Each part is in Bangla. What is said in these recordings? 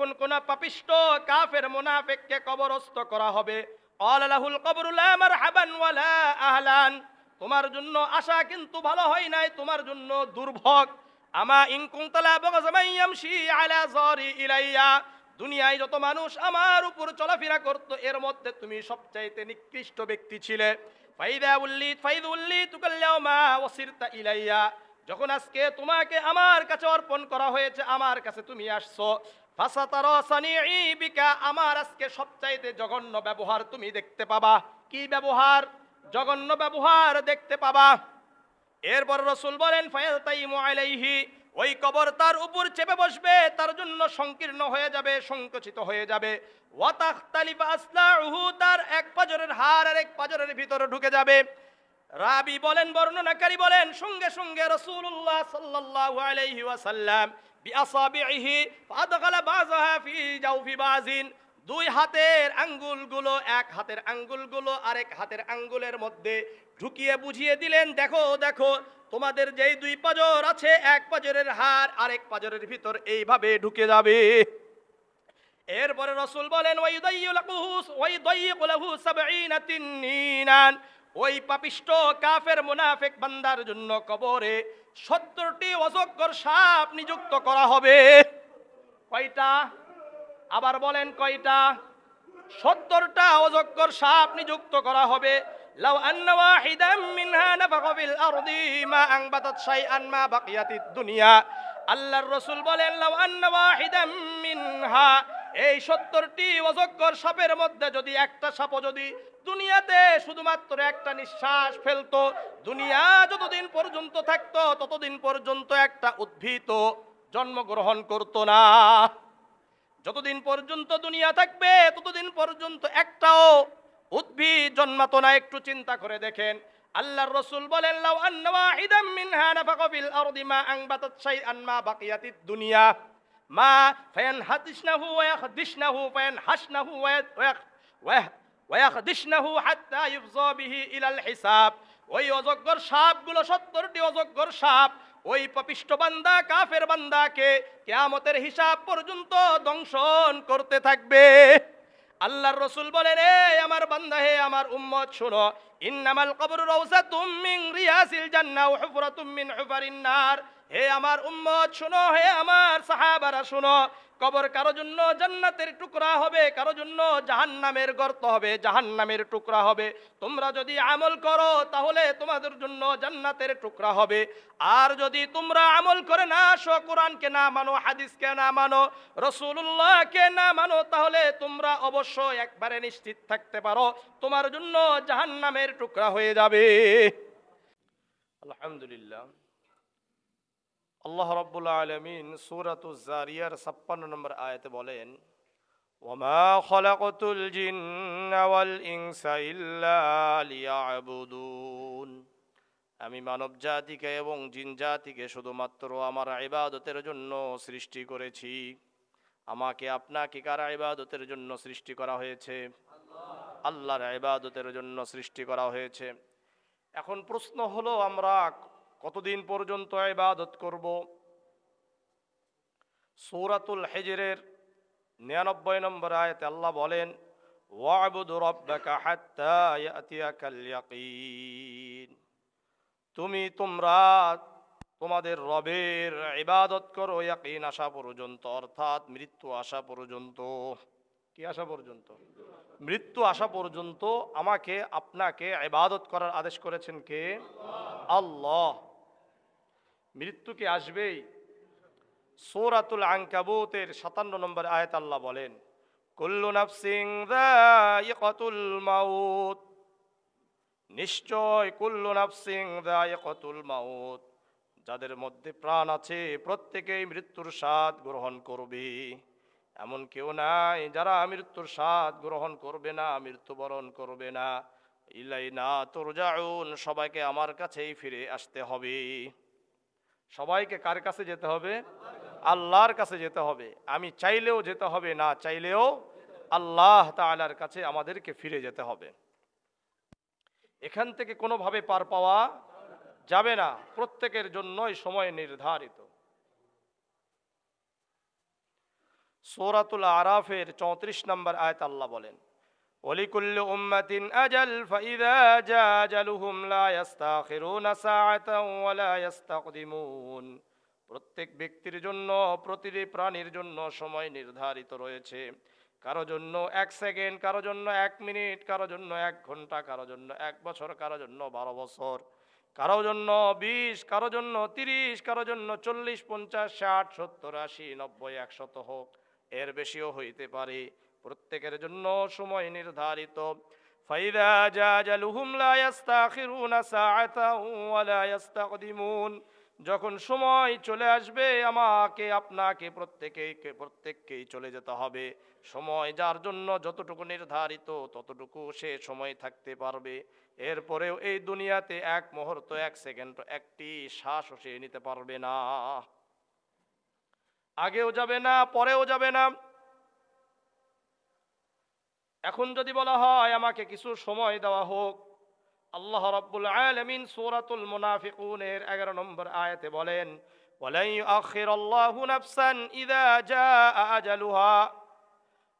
কোন পাপিষ্ট কাফের মুনাফিককে কবরস্থ করা হবে। ক্বালা লাহুল কবরু লা মারহাবান ওয়ালা আহলান, তোমার জন্য আশা কিন্তু ভালো হয় নাই, তোমার জন্য দুর্ভোগ। আমা ইন কুনতা লা বাগযামান ইয়ামশি আলা যারি ইলাইয়া, দুনিয়ায় যত মানুষ আমার উপর চলাফেরা করত এর মধ্যে তুমি সবচাইতে নিকৃষ্ট ব্যক্তি ছিলে। ফাইদা উল্লিতুকাল ইয়াওমা ওয়াসিরতা ইলাইয়া, যখন আজকে তোমাকে আমার কাছে অর্পণ করা হয়েছে, আমার কাছে তুমি আসছো, ফাসাতারা সানিঈ বিকা, আমার আজকে সবচাইতে জঘন্য ব্যবহার তুমি দেখতে পাবা। কি ব্যবহার? জঘন্য ব্যবহার দেখতে পাবা। এরপর রাসূল বলেন ফায়ালতাইমু আলাইহি, ওই কবর তার উপর চেপে বসবে, তার জন্য সংকীর্ণ হয়ে যাবে, সংকুচিত হয়ে যাবে। ওয়া তাখতালিফা আসলাউহু, তার এক পাজরের হাড় আর এক পাজরের ভিতরে ঢুকে যাবে। রাবি বলেন, বর্ণনাকারী বলেন, সঙ্গে সঙ্গে রাসূলুল্লাহ সাল্লাল্লাহু আলাইহি ওয়াসাল্লাম বিআসাবিহি ফাদখালা বাযহা ফি জাওফি বাযিন, দুই হাতের আঙ্গুলগুলো, এক হাতের আঙ্গুলগুলো আরেক হাতের আঙ্গুলের মধ্যে ঢুকিয়ে বুঝিয়ে দিলেন, দেখো দেখো তোমাদের যেই দুই পাজর আছে, এক পাজরের হাড় আরেক পাজরের ভিতর এইভাবে ঢুকে যাবে। এরপরে রাসূল বলেন ওয়াইদাইয়িকু লাহু ৭০ তিননিনান, ওই পাপিষ্ট কাফের মুনাফিক বান্দার জন্য কবরে ৭০টি অজগর সাপ নিযুক্ত করা হবে। কয়টা? আবার বলেন কয়টা? ৭০টা অজগর সাপ নিযুক্ত করা হবে। লাউ আন্না ওয়াহিদাম মিনহা নাফাখা ফিল আরদি মা আনবাতাত শাইআন মা বাকিয়াতিদ দুনিয়া, আল্লাহর রাসূল বলেন লাউ আন্না ওয়াহিদাম মিনহা, এই ৭০টি অজগর সাপের মধ্যে যদি একটা সাপও যদি দুনিয়াতে শুধুমাত্র একটা নিঃশ্বাস ফেলতো, দুনিয়া যতদিন পর্যন্ত থাকতো ততদিন পর্যন্ত একটা উদ্ভিদ জন্মগ্রহণ করত না। যতদিন পর্যন্ত দুনিয়া থাকবে ততদিন পর্যন্ত একটাও উদ্ভিদ জন্মাতো না। একটু চিন্তা করে দেখেন, আল্লাহর রাসূল বলেন লাউ আন্না ওয়াহিদাম মিনহা নাফাখা ফিল আরদি মা আনবাতাত শাইআন মা বাকিয়াতিদ দুনিয়া মা ফায়ানহাদিশনাহু ওয়া ইয়াখদিশনাহু ফায়ানহাশনাহু ওয়া ইয়াখদিশনাহু হাত্তা ইফযা বিহি ইলাল হিসাব। ওই অজগর সাপগুলো ৭০টি অজগর সাপ ওই পাপিষ্ট বান্দা কাফের বান্দাকে কিয়ামতের হিসাব পর্যন্ত দংশন করতে থাকবে। আল্লাহর রাসূল বলেন, এ আমার বান্দা, হে আমার উম্মত, শোনো, ইন্নামাল কবরু রাউযাতুম মিন রিয়াসিল জান্নাহ ওয়া হুফরাতুম মিন হুফারিন নার। হে আমার উম্মত শোনো, হে আমার সাহাবারা শোনো, কবর কারো জন্য জান্নাতের টুকরা হবে, কারো জন্য জাহান্নামের গর্ত হবে, জাহান্নামের টুকরা হবে। তোমরা যদি আমল করো তাহলে তোমাদের জন্য জান্নাতের টুকরা হবে, আর যদি তোমরা আমল করে না আসো, কোরআনকে না মানো, হাদিসকে না মানো, রাসূলুল্লাহকে না মানো, তাহলে তোমরা অবশ্যই একবারে নিশ্চিত থাকতে পারো তোমার জন্য জাহান্নামের টুকরা হয়ে যাবে। আলহামদুলিল্লাহ। আল্লাহ রাব্বুল আলামিন সূরাতুজ যারিয়ার ৫৬ নম্বর আয়াতে বলেন, ওয়ামা খালাকাতুল জিন্না ওয়াল ইনসা ইল্লা লিয়াবুদুন, আমি মানব জাতিকে এবং জিন জাতিকে শুধুমাত্র আমার ইবাদতের জন্য সৃষ্টি করেছি। আমাকে আপনাকে কার ইবাদতের জন্য সৃষ্টি করা হয়েছে? আল্লাহর ইবাদতের জন্য সৃষ্টি করা হয়েছে। এখন প্রশ্ন হলো, আমরা কতদিন পর্যন্ত ইবাদত করব? সূরাতুল হিজরের ৯৯ নম্বর আয়াতে আল্লাহ বলেন, ওয়া'বুদ রাব্বাকা হাত্তা ইয়াতিয়াকাল ইয়াকিন, তোমরা তোমাদের রবের ইবাদত করো ইয়াকিন আসা পর্যন্ত, অর্থাৎ মৃত্যু আসা পর্যন্ত। কি আসা পর্যন্ত? মৃত্যু আসা পর্যন্ত আমাকে আপনাকে ইবাদত করার আদেশ করেছেন কে? আল্লাহ। মৃত্যু কি আসবেই? সূরাতুল আনকাবুতের ৫৭ নম্বর আয়াত আল্লাহ বলেন, কুল্লু নাফসিন যায়িকাতুল মাউত, নিশ্চয় কুল্লু নাফসিন যায়িকাতুল মাউত, যাদের মধ্যে প্রাণ আছে প্রত্যেকেই মৃত্যুর স্বাদ গ্রহণ করবে। এমন কেউ নাই যারা মৃত্যুর স্বাদ গ্রহণ করবে না, মৃত্যুবরণ করবে না। ইলাইনা তুরজাউন, সবাইকে আমার কাছেই ফিরে আসতে হবে। সবাইকে কার কাছে যেতে হবে? আল্লাহর কাছে যেতে হবে। আমি চাইলেও যেতে হবে, না চাইলেও আল্লাহ তাআলার কাছে আমাদেরকে ফিরে যেতে হবে। এখান থেকে কোনোভাবে পার পাওয়া যাবে না, প্রত্যেকের জন্যই সময় নির্ধারিত। সূরাতুল আরাফের 34 নম্বর আয়াত আল্লাহ বলেন, ওয়ালিকুল্লি উম্মাতিন আজাল ফাইযা জা আজালুহুম লা ইস্তাখিরুনা সাআতান ওয়া লা ইস্তাকদিমুন। প্রত্যেক ব্যক্তির জন্য, প্রতিটি প্রাণীর জন্য সময় নির্ধারিত রয়েছে। কারো জন্য 1 সেকেন্ড, কারো জন্য 1 মিনিট, কারো জন্য 1 ঘন্টা, কারো জন্য 1 বছর, কারো জন্য 12 বছর, কারো জন্য 20, কারো জন্য 30, কারো জন্য 40, 50, 60, 70, 80, 90, 100 হোক, এর বেশিও হইতে পারে। প্রত্যেকের জন্য সময় নির্ধারিত। ফাইদা জাজালুহুম লা ইস্তাখিরুনা সাআতান ওয়া লা ইস্তাকদিমুন। যখন সময় চলে আসবে, আমাকে আপনাকে প্রত্যেককেই চলে যেতে হবে। সময় যার জন্য যতটুকু নির্ধারিত ততটুকু সে সময় থাকতে পারবে। এরপরেও এই দুনিয়াতে 1 মুহূর্ত, 1 সেকেন্ড, একটি শ্বাসও সে নিতে পারবে না। আগেও যাবে না, পরেও যাবে না। এখন যদি বলা হয় আমাকে কিছু সময় দেওয়া হোক, আল্লাহ রাব্বুল আলামিন সূরাতুল মুনাফিকুনের 11 নম্বর আয়াতে বলেন, ওয়ালাই ইউআখিরুল্লাহু নাফসান ইযা জাআ আজালুহা।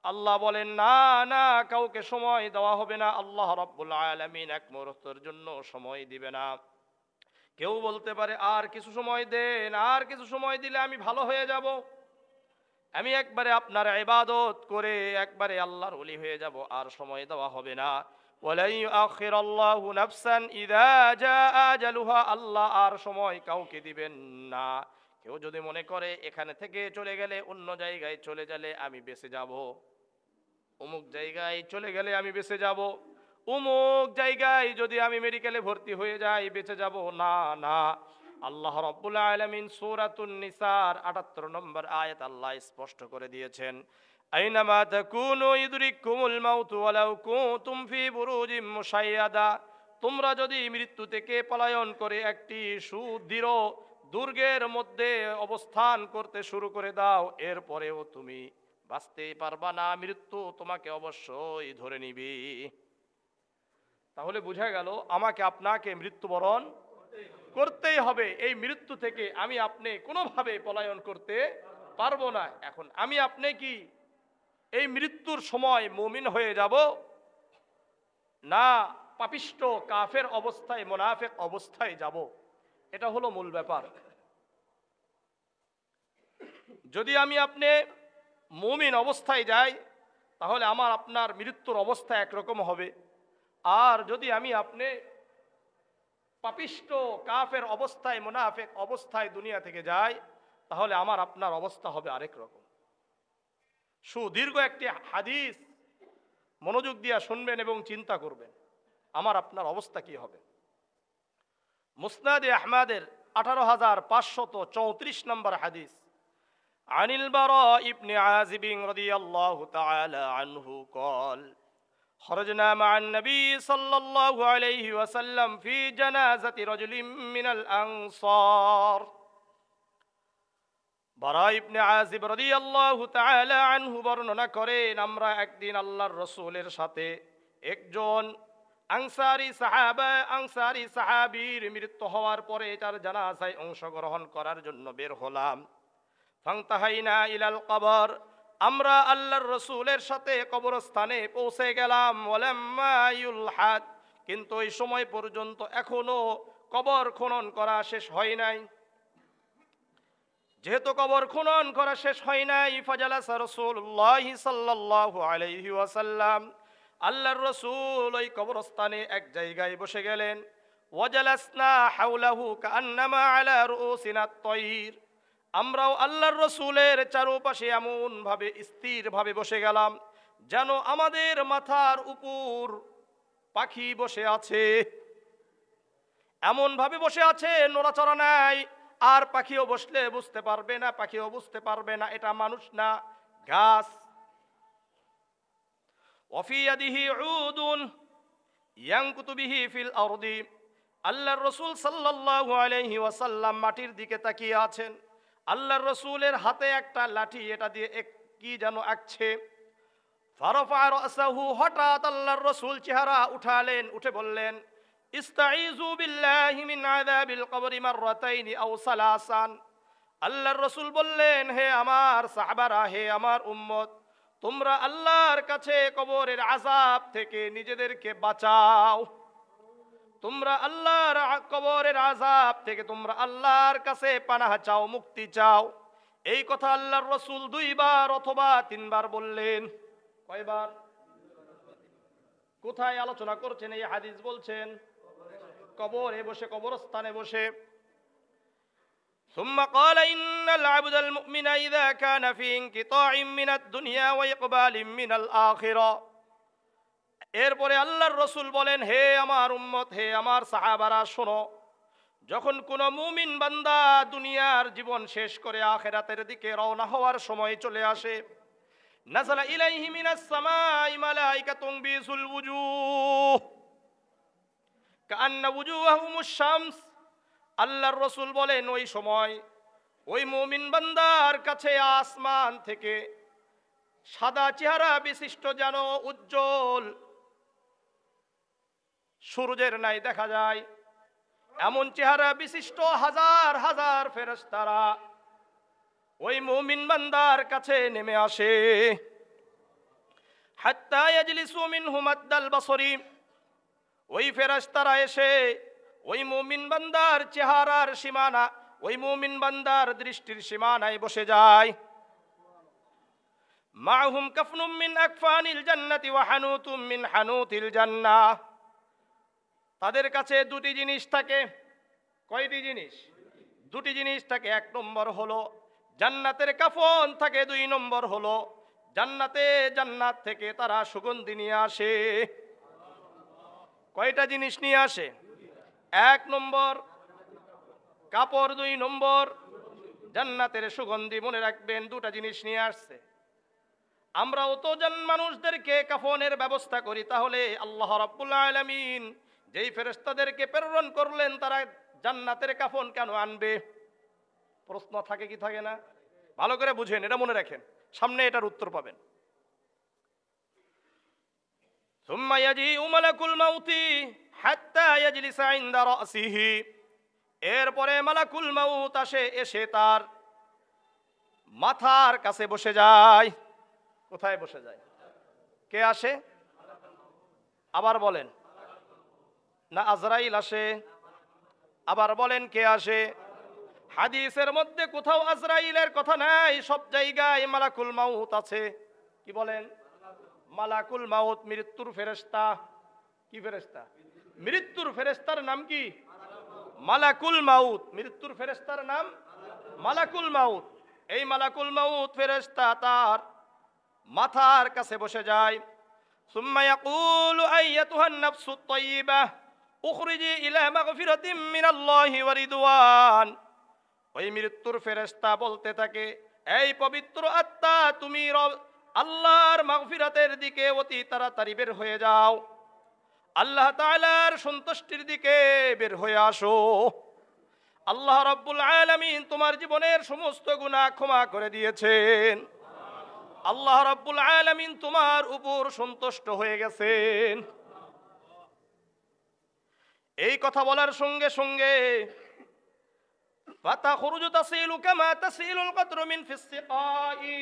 আল্লাহ বলেন, না না, কাউকে সময় দেওয়া হবে না। আল্লাহ রাব্বুল আলামিন 1 মুহূর্তের জন্য সময় দিবে না। কেউ বলতে পারে আর কিছু সময় দেন, আর কিছু সময় দিলে আমি ভালো হয়ে যাব, আমি একবারে আপনার ইবাদত করে একবারে আল্লাহর ওলি হয়ে যাব, আর সময় দেওয়া হবে না। ওয়ালাই ইউআখিরুল্লাহু নাফসান ইযা জাআ আজালুহা। আল্লাহ আর সময় কাউকে দিবেন না। কেউ যদি মনে করে এখানে থেকে চলে গেলে, অন্য জায়গায় চলে গেলে আমি বেঁচে যাব, অমুক জায়গায় চলে গেলে আমি বেঁচে যাব, অমুক জায়গায় যদি আমি মেডিকেলে ভর্তি হয়ে যাই বেঁচে যাব, না না। আল্লাহ রাব্বুল আলামিন সূরাতুন নিসার 78 নম্বর আয়াত আল্লাহ স্পষ্ট করে দিয়েছেন, আইনামা তাকুনু ইদরিকুমুল মাউতু ওয়ালাউ কুনতুম ফি বুরুজিম মুশাইয়াদা। তোমরা যদি মৃত্যু থেকে পলায়ন করে একটি সুদৃঢ় দুর্গের মধ্যে অবস্থান করতে শুরু করে দাও, এরপরেও তুমি বাঁচতে পারবা না, মৃত্যু তোমাকে অবশ্যই ধরে নিবে। তাহলে বোঝা গেল আমাকে আপনাকে মৃত্যুবরণ করতেই হবে। এই মৃত্যু থেকে আমি আপনি কোনোভাবে পলায়ন করতে পারবো না। এখন আমি আপনি কি এই মৃত্যুর সময় মুমিন হয়ে যাব, না পাপিষ্ট কাফের অবস্থায়, মুনাফিক অবস্থায় যাব? এটা হলো মূল ব্যাপার। যদি আমি আপনি মুমিন অবস্থায় যাই, তাহলে আমার আপনার মৃত্যুর অবস্থা একরকম হবে। আর যদি আমি আপনি পাপিষ্ট কাফের অবস্থায়, মুনাফিক অবস্থায় দুনিয়া থেকে যাই, তাহলে আমার আপনার অবস্থা হবে আরেক রকম। সুদীর্ঘ একটি হাদিস মনোযোগ দিয়ে শুনবেন এবং চিন্তা করবেন আমার আপনার অবস্থা কি হবে। মুসনাদে আহমদের 18,534 নম্বর হাদিস, আনিল বারা ইবনে আযিব রাদিয়াল্লাহু তাআলা আনহু قال خرجنا مع النبي صلى الله عليه وسلم في جنازة رجل من الأنصار। বারা ইবনে আযিব রাদিয়াল্লাহু তাআলা আনহু বর্ণনা করেন, আমরা একদিন আল্লাহর রাসূলের সাথে একজন আনসারী সাহাবীর মৃত্যু হওয়ার পরে তার জানাজায় অংশগ্রহণ করার জন্য বের হলাম। ফান্তাহাইনা ইলাল কবর, আমরা আল্লাহর রাসূলের সাথে কবরস্থানে পৌঁছে গেলাম। ওয়ালাম্মা ইউলহাদ, কিন্তু এই সময় পর্যন্ত এখনো কবর খনন করা শেষ হয় নাই। যেহেতু কবর খনন করা শেষ হয় নাই, ফাজালাসা রাসূলুল্লাহ সাল্লাল্লাহু আলাইহি ওয়াসাল্লাম, আল্লাহর রাসূল ওই কবরস্থানে এক জায়গায় বসে গেলেন। ওয়াজালাসনা হাওলাহু কাআন্নামা আলা রুউসিনা আত-তায়র, আমরাও আল্লাহর রাসূলের চারপাশে এমন ভাবে স্থির ভাবে বসে গেলাম যেন আমাদের মাথার উপর পাখি বসে আছে। এমন ভাবে বসে আছে, নড়াচড়া নাই। আর পাখিও বসলে বুঝতে পারবে না, পাখিও বুঝতে পারবে না এটা মানুষ না, গাছ। ওয়াফি ইয়াদিহি উদুন ইয়ানকুতু বিহি ফিল আরদি, আল্লাহর রাসূল সাল্লাল্লাহু আলাইহি ওয়াসাল্লাম মাটির দিকে তাকিয়ে আছেন। আল্লাহর রাসূলের হাতে একটা লাঠি, এটা দিয়ে কি যেন আঁকছে। ফারাফা রাসাহু, হঠাৎ আল্লাহর রাসূল চেহারা উঠালেন, উঠে বললেন, ইস্তাইযু বিল্লাহি মিন আযাবিল কবরি মাররাতাইনি আও সালাসান। আল্লাহর রসুল বললেন, হে আমার সাহাবারা, হে আমার উম্মত, তোমরা আল্লাহর কাছে কবরের আযাব থেকে নিজেদেরকে বাঁচাও। তোমরা আল্লাহর কবরের আযাব থেকে তোমরা আল্লাহর কাছে পানাহ চাও, মুক্তি চাও। এই কথা আল্লাহর রসুল 2 বার অথবা 3 বার বললেন। কয়বার? কোথায় আলোচনা করছেন? এই হাদিস বলছেন কবরে বসে, কবরস্থানে বসে। ثم قال إن العبد المؤمن إذا كان في انقطاع من الدنيا وإقبال من الآخرة। এরপরে আল্লাহর রসুল বলেন, হে আমার উম্মত, হে আমার সাহাবারা, শোনো, যখন কোন মুমিন বান্দা দুনিয়ার জীবন শেষ করে আখিরাতের দিকে রওনা হওয়ার সময় চলে আসে, নাযালা ইলাইহি মিনাস সামাই মালাইকাতুন বিসুল ওয়ুজুহ কাআন্না ওয়ুজুহুমুশ শামস। আল্লাহর রসুল বলেন, ওই সময় ওই মুমিন বান্দার কাছে আসমান থেকে সাদা চেহারা বিশিষ্ট যেন উজ্জ্বল সূর্যের ন্যায় দেখা যায়, এমন চেহারা বিশিষ্ট হাজার হাজার ফেরেশতারা ওই মুমিন বান্দার কাছে নেমে আসে। হাত্তা ইয়াজলিসু মিনহু মাদ্দাল বাসরি। ওই ফেরেশতারা এসে ওই মুমিন বান্দার চেহারার সীমানা, ওই মুমিন বান্দার দৃষ্টির সীমানায় বসে যায়। মাহুম কাফনুম মিন আকফানিল জান্নাতি ওয়া হানুতুম মিন হানুতিল জান্নাহ। তাদের কাছে 2টি জিনিস থাকে। কয়টি জিনিস? 2টি জিনিস থাকে। 1 নম্বর হলো জান্নাতের কাফন থাকে, 2 নম্বর হলো জান্নাত থেকে তারা সুগন্ধি নিয়ে আসে। কয়টা জিনিস নিয়ে আসে? 1 নম্বর কাপড়, 2 নম্বর জান্নাতের সুগন্ধি। মনে রাখবেন, 2টা জিনিস নিয়ে আসছে। আমরাও তো মানুষদেরকে কাফনের ব্যবস্থা করি, তাহলে আল্লাহ রাব্বুল আলামিন যেই ফেরেশতাদেরকে প্রেরণ করলেন তারা জান্নাতের কাফন কেন আনবে? প্রশ্ন থাকে কি থাকে না? ভালো করে বুঝেন, এটা মনে রাখেন, সামনে এটার উত্তর পাবেন। সুম্মা ইয়াজিউ মালাকুল মাউতি হাত্তা ইয়াজলিসা ইনদা রাসিহি। এরপরে মালাকুল মাউত আসে, এসে তার মাথার কাছে বসে যায়। কোথায় বসে যায়? কে আসে? আবার বলেন না, আজরাইল আসে? আবার বলেন, কে আসে? হাদিসের মধ্যে কোথাও আজরাইলের কথা নাই, সব জায়গায় মালাকুল মাউত আছে। কি বলেন? মালাকুল মাউত মৃত্যুর ফেরেশতা। কি ফেরেশতা? মৃত্যুর ফেরেশতার নাম কি? মালাকুল মাউত। মৃত্যুর ফেরেশতার নাম মালাকুল মাউত। এই মালাকুল মাউত ফেরেশতা তার মাথার কাছে বসে যায়। সুম্মা ইয়াকুলু আইয়াতুহান নাফসুত তাইয়্যিবাহ উখরিজি ইলা মাগফিরাতিম মিনাল্লাহি ওয়া রিদওয়ান। ওই মৃত্যুর ফেরেশতা বলতে থাকে, এই পবিত্র আত্মা, তুমি আল্লাহর মাগফিরাতের দিকে অতি তাড়াতাড়ি বের হয়ে যাও, আল্লাহ তাআলার সন্তুষ্টির দিকে বের হয়ে আসো। আল্লাহ রাব্বুল আলামিন তোমার জীবনের সমস্ত গুনাহ ক্ষমা করে দিয়েছেন। আল্লাহ রাব্বুল আলামিন তোমার উপর সন্তুষ্ট হয়ে গেছেন। এই কথা বলার সঙ্গে সঙ্গে ফাতাখরুজু তাসিলু কামা তাসিলুল কতরু মিন ফিস সিকাই।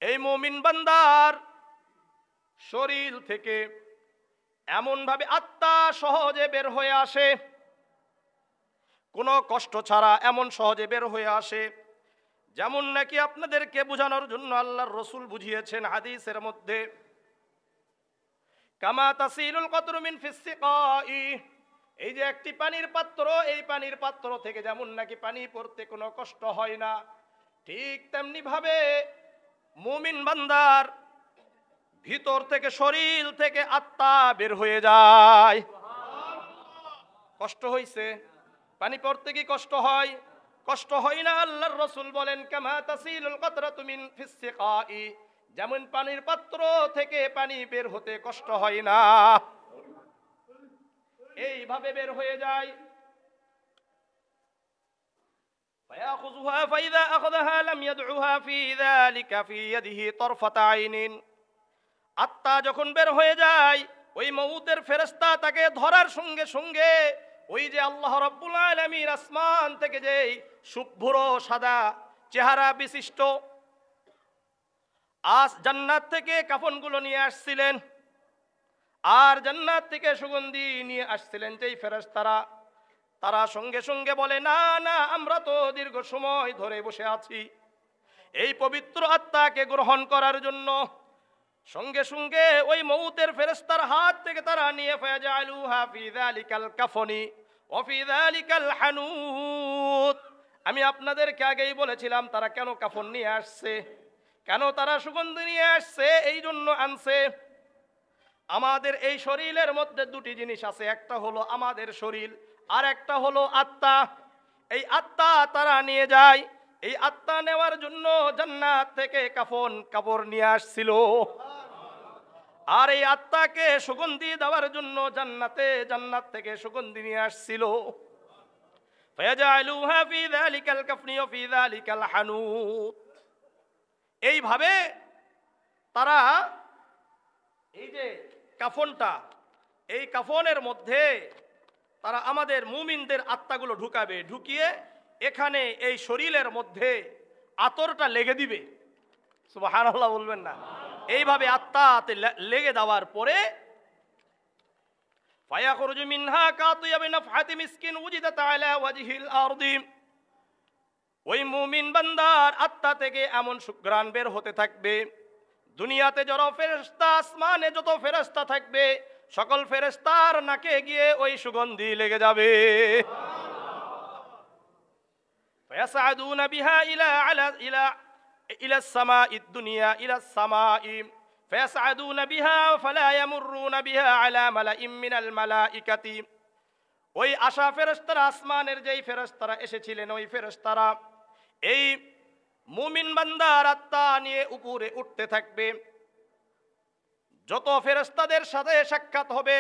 এই মুমিন বান্দার শরীর থেকে এমন ভাবে আত্মা সহজে বের হয়ে আসে, কোনো কষ্ট ছাড়া এমন সহজে বের হয়ে আসে, যেমন নাকি আপনাদেরকে বোঝানোর জন্য আল্লাহর রাসূল বুঝিয়েছেন হাদিসের মধ্যে, কামা তাসিলুল কতরু মিন ফিস সিকাই। এই যে একটি পানির পাত্র, এই পানির পাত্র থেকে যেমন নাকি পানি পড়তে কোনো কষ্ট হয় না, ঠিক তেমনি ভাবে মুমিন বান্দার ভিতর থেকে, শরীর থেকে আত্মা বের হয়ে যায়। কষ্ট হইছে? পানি পড়তে কি কষ্ট হয়? কষ্ট হয় না। আল্লাহর রাসূল বলেন, কামা তাসিলুল কতরাতু মিন ফিস সিকাই, যেমন পানির পাত্র থেকে পানি বের হতে কষ্ট হয় না, এইভাবে বের হয়ে যায়। ফায়াখুযুহা ফাইযা আখাযাহা লাম ইয়াদউহা ফি যালিকা ফি ইয়াদিহি তারফাতা আইনিন। আত্মা যখন বের হয়ে যায়, ওই মউতের ফেরেশতা তাকে ধরার সঙ্গে সঙ্গে ওই যে আল্লাহ রাব্বুল আলামিন আসমান থেকে যে শুভ্র সাদা চেহারা বিশিষ্ট জান্নাত থেকে কাফনগুলো নিয়ে আসছিলেন, আর জান্নাত থেকে সুগন্ধি নিয়ে আসছিলেন যেই ফেরেশতারা, তারা সঙ্গে সঙ্গে বলে, না না, আমরা তো দীর্ঘ সময় ধরে বসে আছি এই পবিত্র আত্মাকে গ্রহণ করার জন্য। সঙ্গে সঙ্গে ওই মউতের ফেরেশতার হাত থেকে তারা নিয়ে ফায়াজালুহা ফি যালিকাল কাফনি ওয়া ফি যালিকাল হানুত। আমি আপনাদেরকে আগেই বলেছিলাম তারা কেন কাফন নিয়ে আসছে, কেন তারা সুগন্ধি নিয়ে আসছে। এই জন্য আনছে, আমাদের এই শরীরের মধ্যে দুটি জিনিস আছে, একটা হলো আমাদের শরীর আর একটা হলো আত্মা। এই আত্মা তারা নিয়ে যায়, এই আত্মা নেওয়ার জন্য জান্নাত থেকে কাপড় নিয়ে আসছিল, আর এই আত্মাকে সুগন্ধি দেওয়ার জন্য জান্নাত থেকে সুগন্ধি নিয়ে আসছিল। ফায়াজালুহা ফি যালিকাল কাফনি ওয়া ফি যালিকাল হানুত। এইভাবে তারা এই যে কাফনটা, এই কাফনের মধ্যে তারা আমাদের মুমিনদের আত্মাগুলো ঢুকাবে, ঢুকিয়ে এখানে এই শরীরের মধ্যে আতরটা লেগে দিবে। সুবহানাল্লাহ বলবেন না? এইভাবে আত্মাতে লেগে দেওয়ার পরে ফায়াখরুজু মিনহা কাতিয়াবি নাফহাতি মিসকিন উজিদাত আলা ওয়াজহিল আরদি। ওই মুমিন বান্দার আত্মা থেকে এমন সুঘ্রাণ বের হতে থাকবে, দুনিয়াতে যত ফেরেশতা, আসমানে যত ফেরেশতা থাকবে, সকল ফেরেশতার নাকে গিয়ে ওই সুগন্ধি লেগে যাবে। ফায়াসআদুনা বিহা ইলা সামাঈদ দুনিয়া ইলা সামাঈ ফায়াসআদুনা বিহা ফালা ইয়ামুরুনা বিহা আলা মালাইম মিনাল মালাইকাতি। ওই আশা ফেরেশতারা, আসমানের যেই ফেরেশতারা এসেছিলেন, ওই ফেরেশতারা এই মুমিন বান্দার আত্মা নিয়ে উপরে উঠতে থাকবে। যত ফেরেশতাদের সাথে সাক্ষাৎ হবে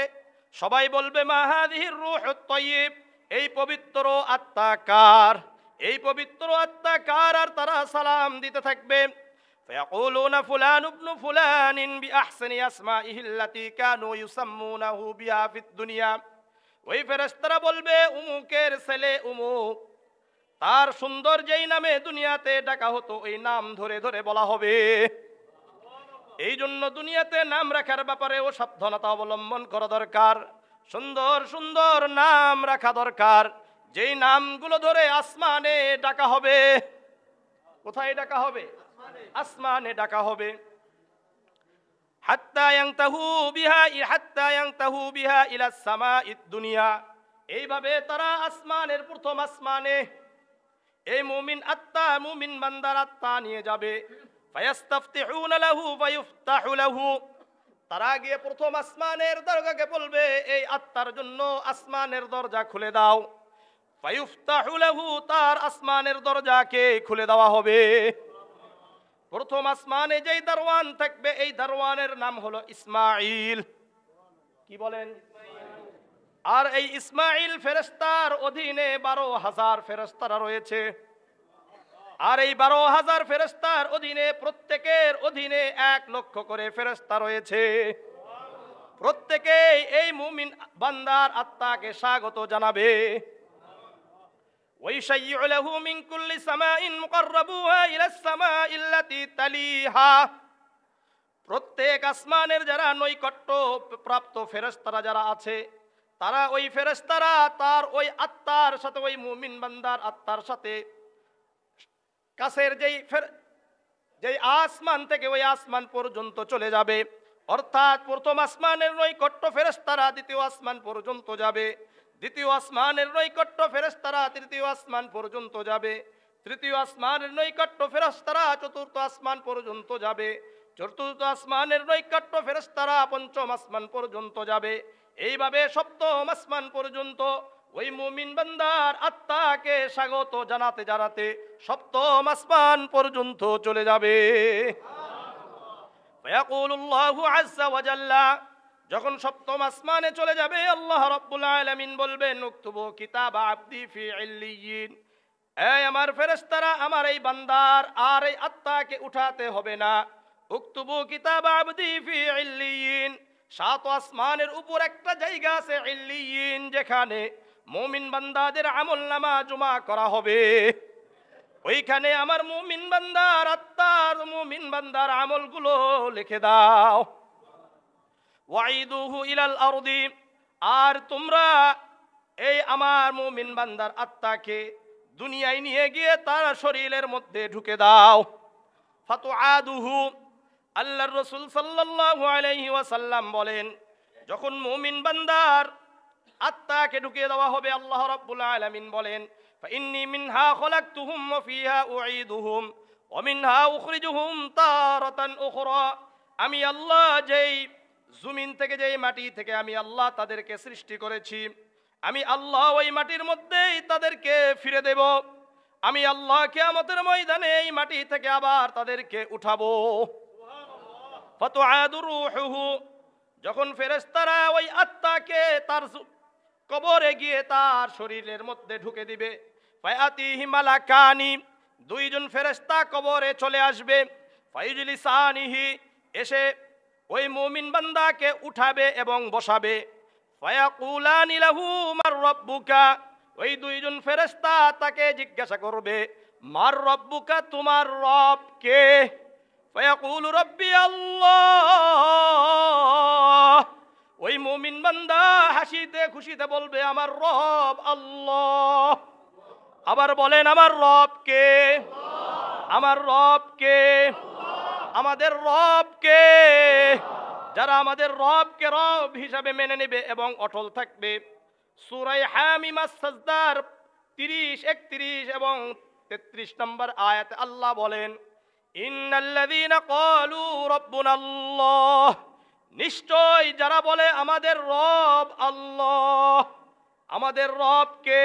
সবাই বলবে, মা হাযিহির রূহুত তাইয়্যিব, এই পবিত্র আত্মা কার, এই পবিত্র আত্মা কার। আর তারা সালাম দিতে থাকবে। ফায়াকুলুনা ফুলান ইবনু ফুলানিন বিআহসানি আসমাইহি আল্লাতী কানু ইউসাম্মুনাহু বিহা ফিদ দুনিয়া। ওই ফেরেশতারা বলবে, উমুকের ছেলে উমুক, তার সুন্দর যেই নামে দুনিয়াতে ডাকা হতো ওই নাম ধরে ধরে বলা হবে। এই জন্য দুনিয়াতে নাম রাখার ব্যাপারেও সাবধানতা অবলম্বন করা দরকার। সুন্দর সুন্দর নাম রাখা দরকার, যেই নামগুলো ধরে আসমানে ডাকা হবে। কোথায় ডাকা হবে? আসমানে ডাকা হবে। হাত্তা ইয়ানতাহু বিহা ইলা সামাঈদ দুনিয়া। এইভাবে তারা আসমানের প্রথম আসমানে এই মুমিন আত্মা, মুমিন বান্দার আত্মা নিয়ে যাবে। ফায়াস্তাফতিহুনা লাহু ফায়ুফতাহু লাহু। তারা গিয়ে প্রথম আসমানের দরজাকে বলবে, এই আত্মার জন্য আসমানের দরজা খুলে দাও। ফায়ুফতাহু লাহু, তার আসমানের দরজাকে খুলে দেওয়া হবে। প্রথম আসমানে যেই দারওয়ান থাকবে, এই দারওয়ানের নাম হলো ইসমাঈল। কি বলেন? আর এই ইসমাঈল ফেরেশতার অধীনে 12,000 ফেরেশতারা রয়েছে। আর এই 12,000 ফেরেশতার অধীনে প্রত্যেকের অধীনে 1 লক্ষ করে ফেরেশতা রয়েছে। প্রত্যেকেই এই মুমিন বান্দার আত্মাকে স্বাগত জানাবে। ওয়াইশাইয়্যু লাহু মিন কুল্লি সামাইন মুকাররাবুহা ইলাস সামাইল্লাতী তালিহা। প্রত্যেক আসমানের যারা নৈকট্য প্রাপ্ত ফেরেশতারা যারা আছে, তারা ওই ফেরেশতারা তার ওই আত্মার সাথে, ওই মুমিন বান্দার আত্মার সাথে কাছের যেই আসমান থেকে ওই আসমান পর্যন্ত চলে যাবে। অর্থাৎ প্রথম আসমানের নৈকট্য ফেরেশতারা দ্বিতীয় আসমান পর্যন্ত যাবে, দ্বিতীয় আসমানের নৈকট্য ফেরেশতারা তৃতীয় আসমান পর্যন্ত যাবে, তৃতীয় আসমানের নৈকট্য ফেরেশতারা চতুর্থ আসমান পর্যন্ত যাবে, চতুর্থ আসমানের নৈকট্য ফেরেশতারা পঞ্চম আসমান পর্যন্ত যাবে। এইভাবে সপ্তম আসমান পর্যন্ত ওই মুমিন বান্দার আত্মাকে স্বাগত জানাতে জানাতে সপ্তম আসমান পর্যন্ত চলে যাবে। ফায়াকুলুল্লাহু আযজা ওয়া জাল্লা। যখন সপ্তম আসমানে চলে যাবে, আল্লাহ রাব্বুল আলামিন বলবেন, উকতুবু কিতাব আবদি ফি ইল্লিয়িন। এই আমার ফেরেশতারা, আমার এই বান্দার আর এই আত্মাকে উঠাতে হবে না। উকতুবু কিতাব আবদি ফি ইল্লিয়িন। 7 আসমানের উপর একটা জায়গা আছে ইল্লিয়িন, যেখানে মুমিন বান্দাদের আমলনামা জমা করা হবে। ওইখানে আমার মুমিন বান্দার আত্মার মুমিন বান্দার আমলগুলো লিখে দাও। ওয়াইদুহু ইলাল আরদি, আর তোমরা এই আমার মুমিন বান্দার আত্মাকে দুনিয়ায় নিয়ে গিয়ে তার শরীরের মধ্যে ঢুকে দাও। ফাতুআদুহু, আল্লাহর রাসূল সাল্লাল্লাহু আলাইহি ওয়াসাল্লাম বলেন, যখন মুমিন বান্দার আত্মাকে ঢুকিয়ে দেওয়া হবে, আল্লাহ রাব্বুল আলামিন বলেন, ফাইন্নী মিনহা খলাকতুহুম ওয়া ফিহা উঈদুহুম ওয়া মিনহা উখরিজুহুম তারাতান উখরা। আমি আল্লাহ যেই জমিন থেকে, যেই মাটি থেকে আমি আল্লাহ তাদেরকে সৃষ্টি করেছি, আমি আল্লাহ ওই মাটির মধ্যেই তাদেরকে ফিরে দেব। আমি আল্লাহ কিয়ামতের ময়দানে এই মাটি থেকে আবার তাদেরকে উঠাবো। ফাতুআদু রূহুহু, যখন ফেরেশতারা ওই আত্মাকে তার কবরে গিয়ে তার শরীরের মধ্যে ঢুকে দিবে, ফায়াতিহি মালাকানি, দুইজন ফেরেশতা কবরে চলে আসবে। ফায়ুজলিসানিহি, এসে ওই মুমিন বান্দাকে উঠাবে এবং বসাবে। ফায়াকুলানি লাহু মার রাব্বুকা, ওই দুইজন ফেরেশতা তাকে জিজ্ঞাসা করবে, মার রাব্বুকা, তোমার রব কে? ফায়াকুলু রাব্বি আল্লাহ, ওই মুমিন বান্দা হাসিতে খুশিতে বলবে, আমার রব আল্লাহ। আবার বলেন, আমার রব কে? আমার রব কে? আমাদের রব কে? যারা আমাদের রবকে রব হিসাবে মেনে নেবে এবং অটল থাকবে। সূরা হামিম আস-সাজদার 30, 31 এবং 33 নম্বর আয়াতে আল্লাহ বলেন, ইন্নাল্লাযীনা ক্বালু রাব্বুনাল্লাহ, নিশ্চয় যারা বলে আমাদের রব আল্লাহ, আমাদের রব কে?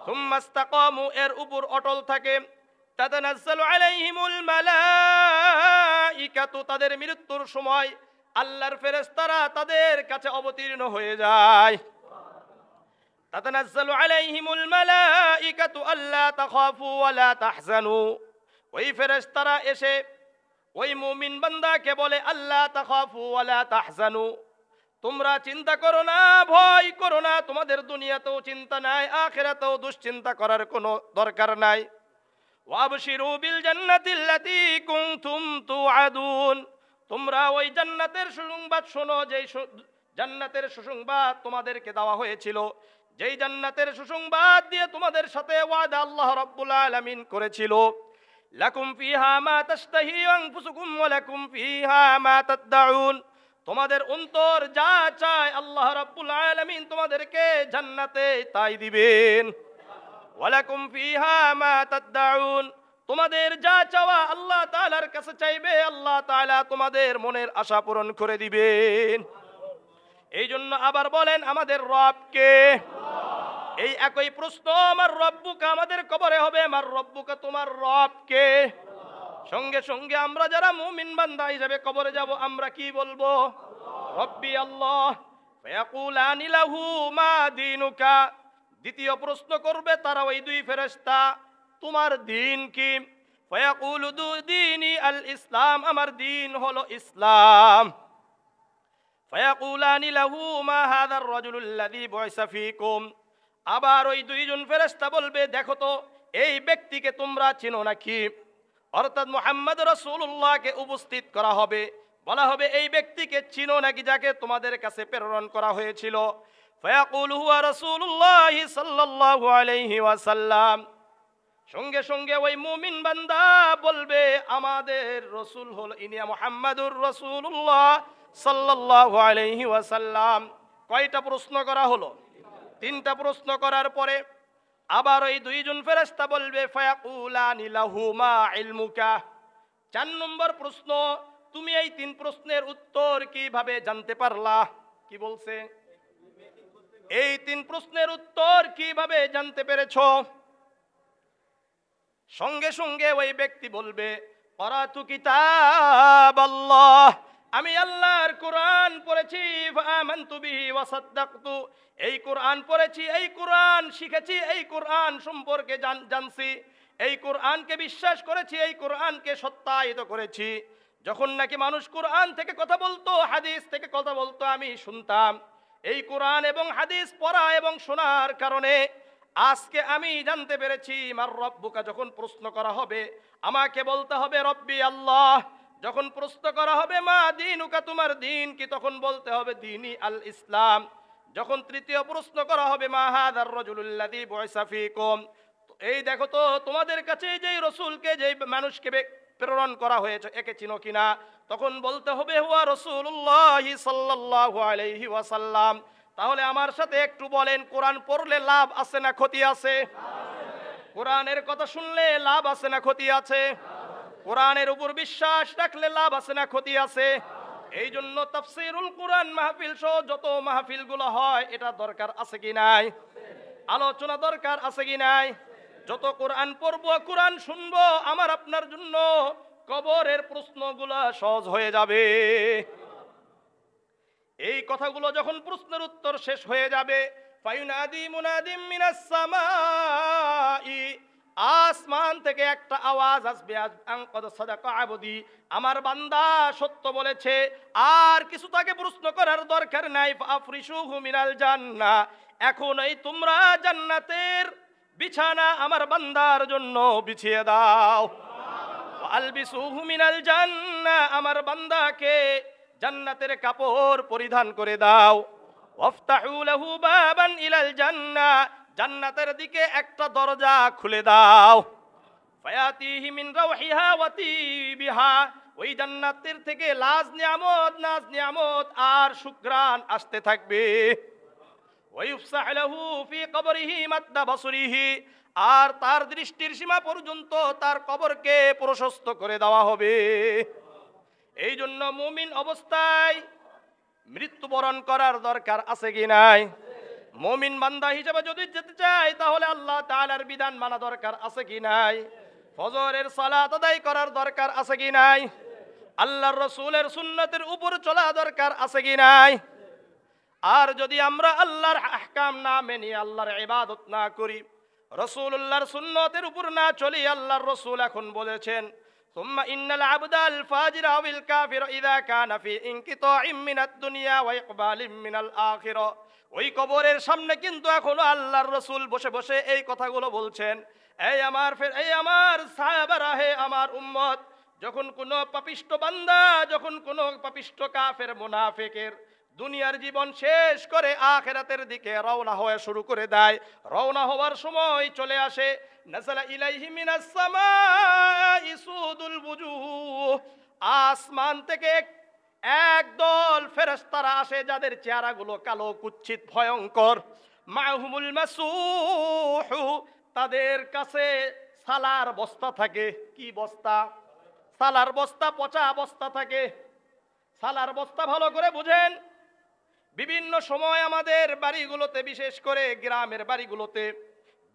সুম্মা ইসতাকামু, এর উপর অটল থাকে। তাতানাজ্জালু আলাইহিমুল মালাইকাতু, তাদের মৃত্যুর সময় আল্লাহর ফেরেশতারা তাদের কাছে অবতীর্ণ হয়ে যায়। তাতানাজ্জালু আলাইহিমুল মালাইকাতু আল্লা তাখাফু ওয়া লা তাহজানু, ওই ফেরেশতারা এসে ওই মুমিন বান্দাকে বলে, আল্লা তাখাফু ওয়া লা তাহজানু, তোমরা চিন্তা করো না, ভয় করো না, তোমাদের দুনিয়াতেও চিন্তা নাই, আখিরাতেও দুশ্চিন্তা করার কোনো দরকার নাই। ওয়াবশিরু বিল জান্নাতিল্লাতী কুনতুম তুআদুন, তোমরা ওই জান্নাতের সুসংবাদ শোনো, যেই জান্নাতের সুসংবাদ তোমাদেরকে দেওয়া হয়েছিল, যেই জান্নাতের সুসংবাদ দিয়ে তোমাদের সাথে ওয়াদা আল্লাহ রাব্বুল আলামিন করেছিল। লাকুম ফিহা মা তাশতাহি আনফুসুকুম ওয়া লাকুম ফিহা মা তাদউন, তোমাদের অন্তর যা চায় আল্লাহ রাব্বুল আলামিন তোমাদেরকে জান্নাতে তাই দিবেন। ওয়া লাকুম ফিহা মা তাদউন, তোমাদের যা চাওয়া আল্লাহ তাআলার কাছে চাইবে, আল্লাহ তাআলা তোমাদের মনের আশা পূরণ করে দিবেন। এই জন্য আবার বলেন, আমাদের রব কে? এই একই প্রশ্ন আমার রব্বুকা আমাদের কবরে হবে, আমার রব্বুকা, তোমার রব কে? সঙ্গে সঙ্গে আমরা যারা মুমিন বান্দা হিসেবে কবরে যাব, আমরা কি বলবো? রব্বি আল্লাহ। ফায়াকুলানি লাহু মা দীনুকা, দ্বিতীয় প্রশ্ন করবে তারা ওই দুই ফেরেশতা, তোমার দিন কি? ফায়াকুলু দীনি আল ইসলাম, আমার দিন হলো ইসলাম। ফায়াকুলানি লাহু মা হাযার রাজুলুল্লাযী বুইসা ফীকুম, আবার ওই দুইজন ফেরেশতা বলবে, দেখো তো এই ব্যক্তিকে তোমরা চিনো নাকি? অর্থাৎ মুহাম্মদ রাসূলুল্লাহকে উপস্থিত করা হবে, বলা হবে, এই ব্যক্তিকে চিনো নাকি যাকে তোমাদের কাছে প্রেরণ করা হয়েছিল? ফায়াকুলু হুয়া রাসূলুল্লাহ সাল্লাল্লাহু আলাইহি ওয়াসাল্লাম, সঙ্গে সঙ্গে ওই মুমিন বান্দা বলবে, আমাদের রাসূল হলো ইনি মুহাম্মাদুর রাসূলুল্লাহ সাল্লাল্লাহু আলাইহি ওয়াসাল্লাম। কয়টা প্রশ্ন করা হলো? 3টা প্রশ্ন করার পরে আবার ওই দুইজন ফেরেশতা বলবে, ফায়াকুলানি লাহু মা ইলমুকা, 4 নম্বর প্রশ্ন, তুমি এই 3 প্রশ্নের উত্তর কিভাবে জানতে পারলা? কি বলছে? এই 3 প্রশ্নের উত্তর কিভাবে জানতে পেরেছো? সঙ্গে সঙ্গে ওই ব্যক্তি বলবে, ক্বরাতু কিতাবাল্লাহ, আমি আল্লাহর কোরআন পড়েছি, ফাআমানতু বিহি ওয়া সাদ্দাকতু, এই কোরআন পড়েছি, এই কোরআন শিখেছি, এই কোরআন সম্পর্কে জানছি, এই কোরআনকে বিশ্বাস করেছি, এই কোরআনকে সত্যায়িত করেছি। যখন নাকি মানুষ কোরআন থেকে কথা বলতো, হাদিস থেকে কথা বলতো, আমি শুনতাম, এই কোরআন এবং হাদিস পড়া এবং শোনার কারণে আজকে আমি জানতে পেরেছি মার রব্বুকা যখন প্রশ্ন করা হবে আমাকে বলতে হবে রব্বি আল্লাহ। যখন প্রশ্ন করা হবে মা দীনুকা তোমার দিন কি, তখন বলতে হবে দীনি আল ইসলাম। যখন তৃতীয় প্রশ্ন করা হবে মা হাযার রাজুলুল্লাযী বুইসা ফীকুম, এই দেখো তো তোমাদের কাছে যেই রসুলকে যেই মানুষকে প্রেরণ করা হয়েছে একে চিনো কিনা, তখন বলতে হবে হুয়া রাসূলুল্লাহ সাল্লাল্লাহু আলাইহি ওয়াসাল্লাম। তাহলে আমার সাথে একটু বলেন, কোরআন পড়লে লাভ আছে না ক্ষতি আছে? কোরআনের কথা শুনলে লাভ আছে না ক্ষতি আছে? কোরআনের উপর বিশ্বাস রাখলে লাভ আছে না ক্ষতি আছে? এই জন্য তাফসীরুল কোরআন মাহফিল সহ যত মাহফিলগুলো হয় এটা দরকার আছে কি নাই? আলোচনা দরকার আছে কি নাই? যত কোরআন পড়বো কোরআন শুনবো আমার আপনার জন্য কবরের প্রশ্নগুলো সহজ হয়ে যাবে। এই কথাগুলো যখন প্রশ্নের উত্তর শেষ হয়ে যাবে ফায়ুনাদি মুনাদিম মিনাস সামাই, আসমান থেকে একটা আওয়াজ আসবে আন কদ সাদাকা আবদি, আমার বান্দা সত্য বলেছে, আর কিছু তাকে প্রশ্ন করার দরকার নাই। ফাফরিশুহু মিনাল জান্নাহ, এখন এই তোমরা জান্নাতের বিছানা আমার বান্দার জন্য বিছিয়ে দাও। আলবিসুহু মিনাল জান্নাহ, আমার বান্দাকে জান্নাতের কাপড় পরিধান করে দাও। ওয়াফতাহু লাহু বাবান ইলাল জান্নাহ, জান্নাতের দিকে একটা দরজা খুলে দাও। ফায়াতিহি মিন রাওহিহা ওয়া তিবিহা, ওই জান্নাতের থেকে লাজ নিয়ামত নাজ নিয়ামত আর সুঘ্রাণ আসতে থাকবে। ওয়ায়ুফসাহ লাহু ফি কবরিহি মাদ্দা বাসরিহি, আর তার দৃষ্টির সীমা পর্যন্ত তার কবরকে প্রশস্ত করে দেওয়া হবে। এই জন্য মুমিন অবস্থায় মৃত্যুবরণ করার দরকার আছে কি নাই? মুমিন বান্দা হিসেবে যদি যেতে চাই তাহলে আল্লাহ তাআলার বিধান মানা দরকার আছে কি নাই? ফজরের সালাত আদায় করার দরকার আছে কি নাই? আল্লাহর রাসূলের সুন্নতের উপর চলা দরকার আছে কি নাই? আর যদি আমরা আল্লাহর আহকাম না মেনে আল্লাহর ইবাদত না করি, রাসূলুল্লাহর সুন্নতের উপর না চলি, আল্লাহর রাসূল এখন বলেছেন সুম্মা ইন্নাল আবদাল ফাজিরা ওয়াল কাফির ইযা কানা ফি ইনকিতাইম মিনাদ দুনিয়া ওয়া ইকবালিম মিনাল আখিরা, ওই কবরের সামনে কিন্তু এখনো আল্লাহর রাসূল বসে বসে এই কথাগুলো বলছেন। এই আমার সাহাবারা, হে আমার উম্মত, যখন কোনো পাপিষ্ট বান্দা, যখন কোনো পাপিষ্ট কাফের মুনাফিকের দুনিয়ার জীবন শেষ করে আখিরাতের দিকে রওনা হওয়া শুরু করে দেয়, রওনা হওয়ার সময় চলে আসে নাযালা ইলাইহি মিনাস সামাই সুদুল বুজুহ, আসমান থেকে একদল ফেরেশতারা আসে যাদের চেহারাগুলো কালো কুৎসিত ভয়ঙ্কর। মাহুমুল মাসুহ, তাদের কাছে সালার বস্তা থাকে। কি বস্তা? সালার বস্তা, পচা বস্তা থাকে। সালার বস্তা ভালো করে বুঝেন। বিভিন্ন সময় আমাদের বাড়িগুলোতে, বিশেষ করে গ্রামের বাড়িগুলোতে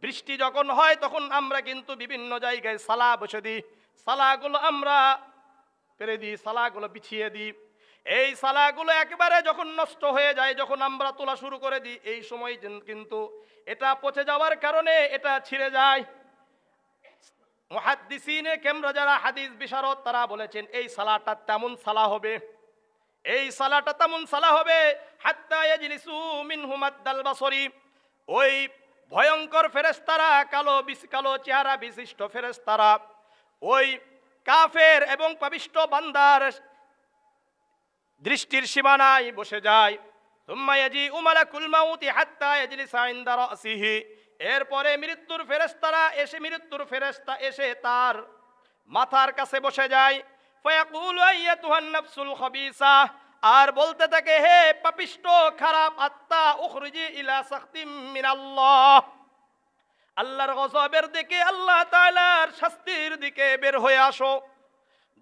বৃষ্টি যখন হয় তখন আমরা কিন্তু বিভিন্ন জায়গায় সালা বসে দিই। সালাগুলো আমরা পেরে দিই, সালাগুলো বিছিয়ে দিই। এই সালাগুলো একেবারে যখন নষ্ট হয়ে যায়, যখন আমরা তোলা শুরু করে দিই, এই সময় কিন্তু এটা পচে যাওয়ার কারণে এটা ছিঁড়ে যায়। মুহাদ্দিসিনে কেমরা যারা হাদিস বিশারদ তারা বলেছেন এই সালাটা তেমন সালা হবে, এই সালাটা তেমন সালা হবে হাত্তা ইয়াজলিসু মিনহু মাদ্দাল বাসরি, ওই ভয়ঙ্কর ফেরেশতারা, কালো চেহারা বিশিষ্ট ফেরেশতারা ওই কাফের এবং পাপিষ্ট বান্দার দৃষ্টির সীমানায় বসে যায়। সুম্মা ইয়াজিউ মালাকুল মাউতি হাত্তা ইয়াজলিসা ইনদা রাসিহি, এরপরে মৃত্যুর ফেরেশতা এসে তার মাথার কাছে বসে যায়। ফায়াকুলু আইয়াতুহান নাফসুল খাবিসা, আর বলতে থাকে হে পাপিষ্ট খারাপ আত্মা, উখরিজি ইলা সাখতিম মিনাল্লাহ, আল্লাহর গজবের দিকে, আল্লাহ তাআলার শাস্তির দিকে বের হয়ে আসো।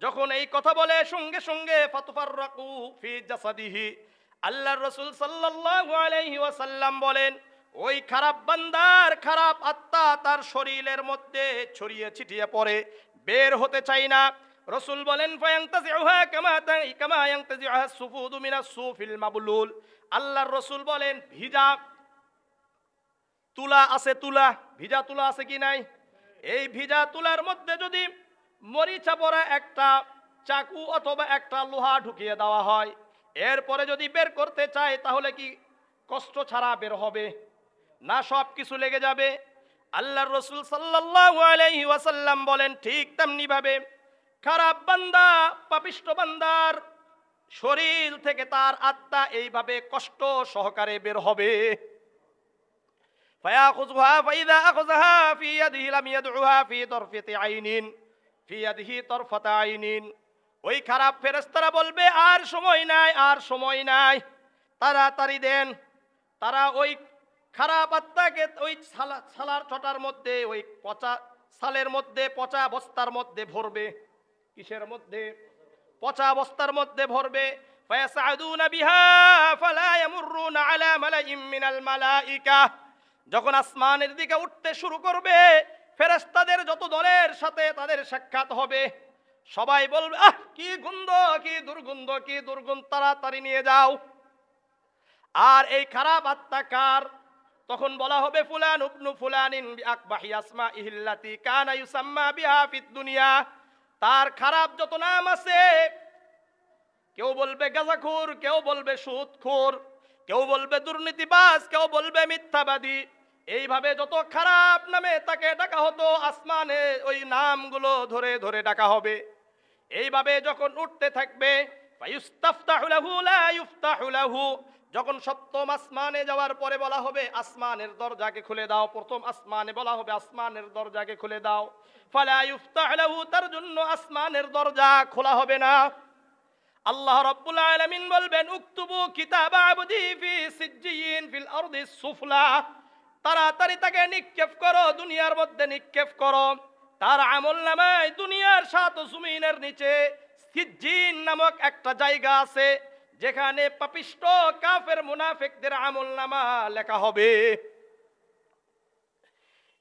যখন এই কথা বলে সঙ্গে সঙ্গে ফাতুফাররাকু ফি জাসাদিহি, আল্লাহর রাসূল সাল্লাল্লাহু আলাইহি ওয়াসাল্লাম বলেন ওই খারাপ বান্দার খারাপ আত্মা তার শরীরের মধ্যে ছড়িয়ে ছিটিয়ে পড়ে, বের হতে চাই না। রাসূল বলেন ফায়ান্তাজিউহা কামা ইয়ান্তাজিউহা সুফুদু মিনাস সুফিল মাবলুল, আল্লাহর রাসূল বলেন ভিজা তুলা আছে, ভিজা তুলা আছে কি নাই? এই ভিজা তুলার মধ্যে যদি মরিচা পড়া একটা চাকু অথবা একটা লোহা ঢুকিয়ে দেওয়া হয়, এরপরে যদি বের করতে চায় তাহলে কি কষ্ট ছাড়া বের হবে না, সব কিছু লেগে যাবে। আল্লাহর রাসূল সাল্লাল্লাহু আলাইহি ওয়াসাল্লাম বলেন ঠিক তেমনি ভাবে খারাপ বান্দা, পাপিষ্ঠ বান্দার শরীর থেকে তার আত্মা এইভাবে কষ্ট সহকারে বের হবে। ফায়াখুযুহা ফাইযা আখযাহা ফি ইয়াদিহি লাম ইয়াদউহা ফি তরফাতি আইনিন, ফি ইয়াদিহি তরফাতা আইনিন। ওই খারাপ ফেরেশতারা বলবে আর সময় নাই, আর সময় নাই, তাড়াতাড়ি দেন। তারা ওই খারাপ আত্মাকে ওই সালার ছটার মধ্যে, ওই পচা সালের মধ্যে, পচা বস্তার মধ্যে ভরবে। কিসের মধ্যে? পচা বস্তার মধ্যে ভরবে। ফায়াসআদুনা বিহা ফালা ইয়ামুরুনা আলা মালাইম মিনাল মালাইকা। যখন আসমানের দিকে উঠতে শুরু করবে, ফেরেশতাদের যত দলের সাথে তাদের সাক্ষাৎ হবে, সবাই বলবে আহ কি গন্ধ, কি দুর্গন্ধ, কি দুর্গন্ধ, তাড়াতাড়ি নিয়ে যাও। আর এই খারাপ আত্মা কার? তখন বলা হবে ফুলান ইবনু ফুলানিন বিআকবাহি আসমাইহিল্লাতি কানা ইউসাম্মা বিহা ফিদ দুনিয়া। তার খারাপ যত নাম আছে, কেউ বলবে গাঁজাখোর, কেউ বলবে সুদখোর, কেউ বলবে দুর্নীতিবাজ, কেউ বলবে মিথ্যাবাদী। এইভাবে যত খারাপ নামে তাকে ডাকা হতো, আসমানে ওই নামগুলো ধরে ধরে ডাকা হবে। এইভাবে যখন উঠতে থাকবে, ফায়ুস্তাফতাহু লাহু লা ইফতাহু লাহু। যখন সপ্তম আসমানে যাওয়ার পরে বলা হবে আসমানের দরজাকে খুলে দাও, প্রথম আসমানে বলা হবে আসমানের দরজাকে খুলে দাও। ফালা ইফতাহু লাহু, তার জন্য আসমানের দরজা খোলা হবে না। আল্লাহ রাব্বুল আলামিন বলবেন উকতুবু কিতাবা আবদি ফি সিজ্জিয়িন ফিল আরদিস সুফলা। তাড়াতাড়ি তাকে নিক্ষেপ করো, দুনিয়ার মধ্যে নিক্ষেপ করো। তার আমলনামায় দুনিয়ার সাত জমিনের নিচে সিজ্জিন নামক একটা জায়গা আছে, যেখানে পাপিষ্ঠ কাফের মুনাফিকদের আমলনামা লেখা হবে।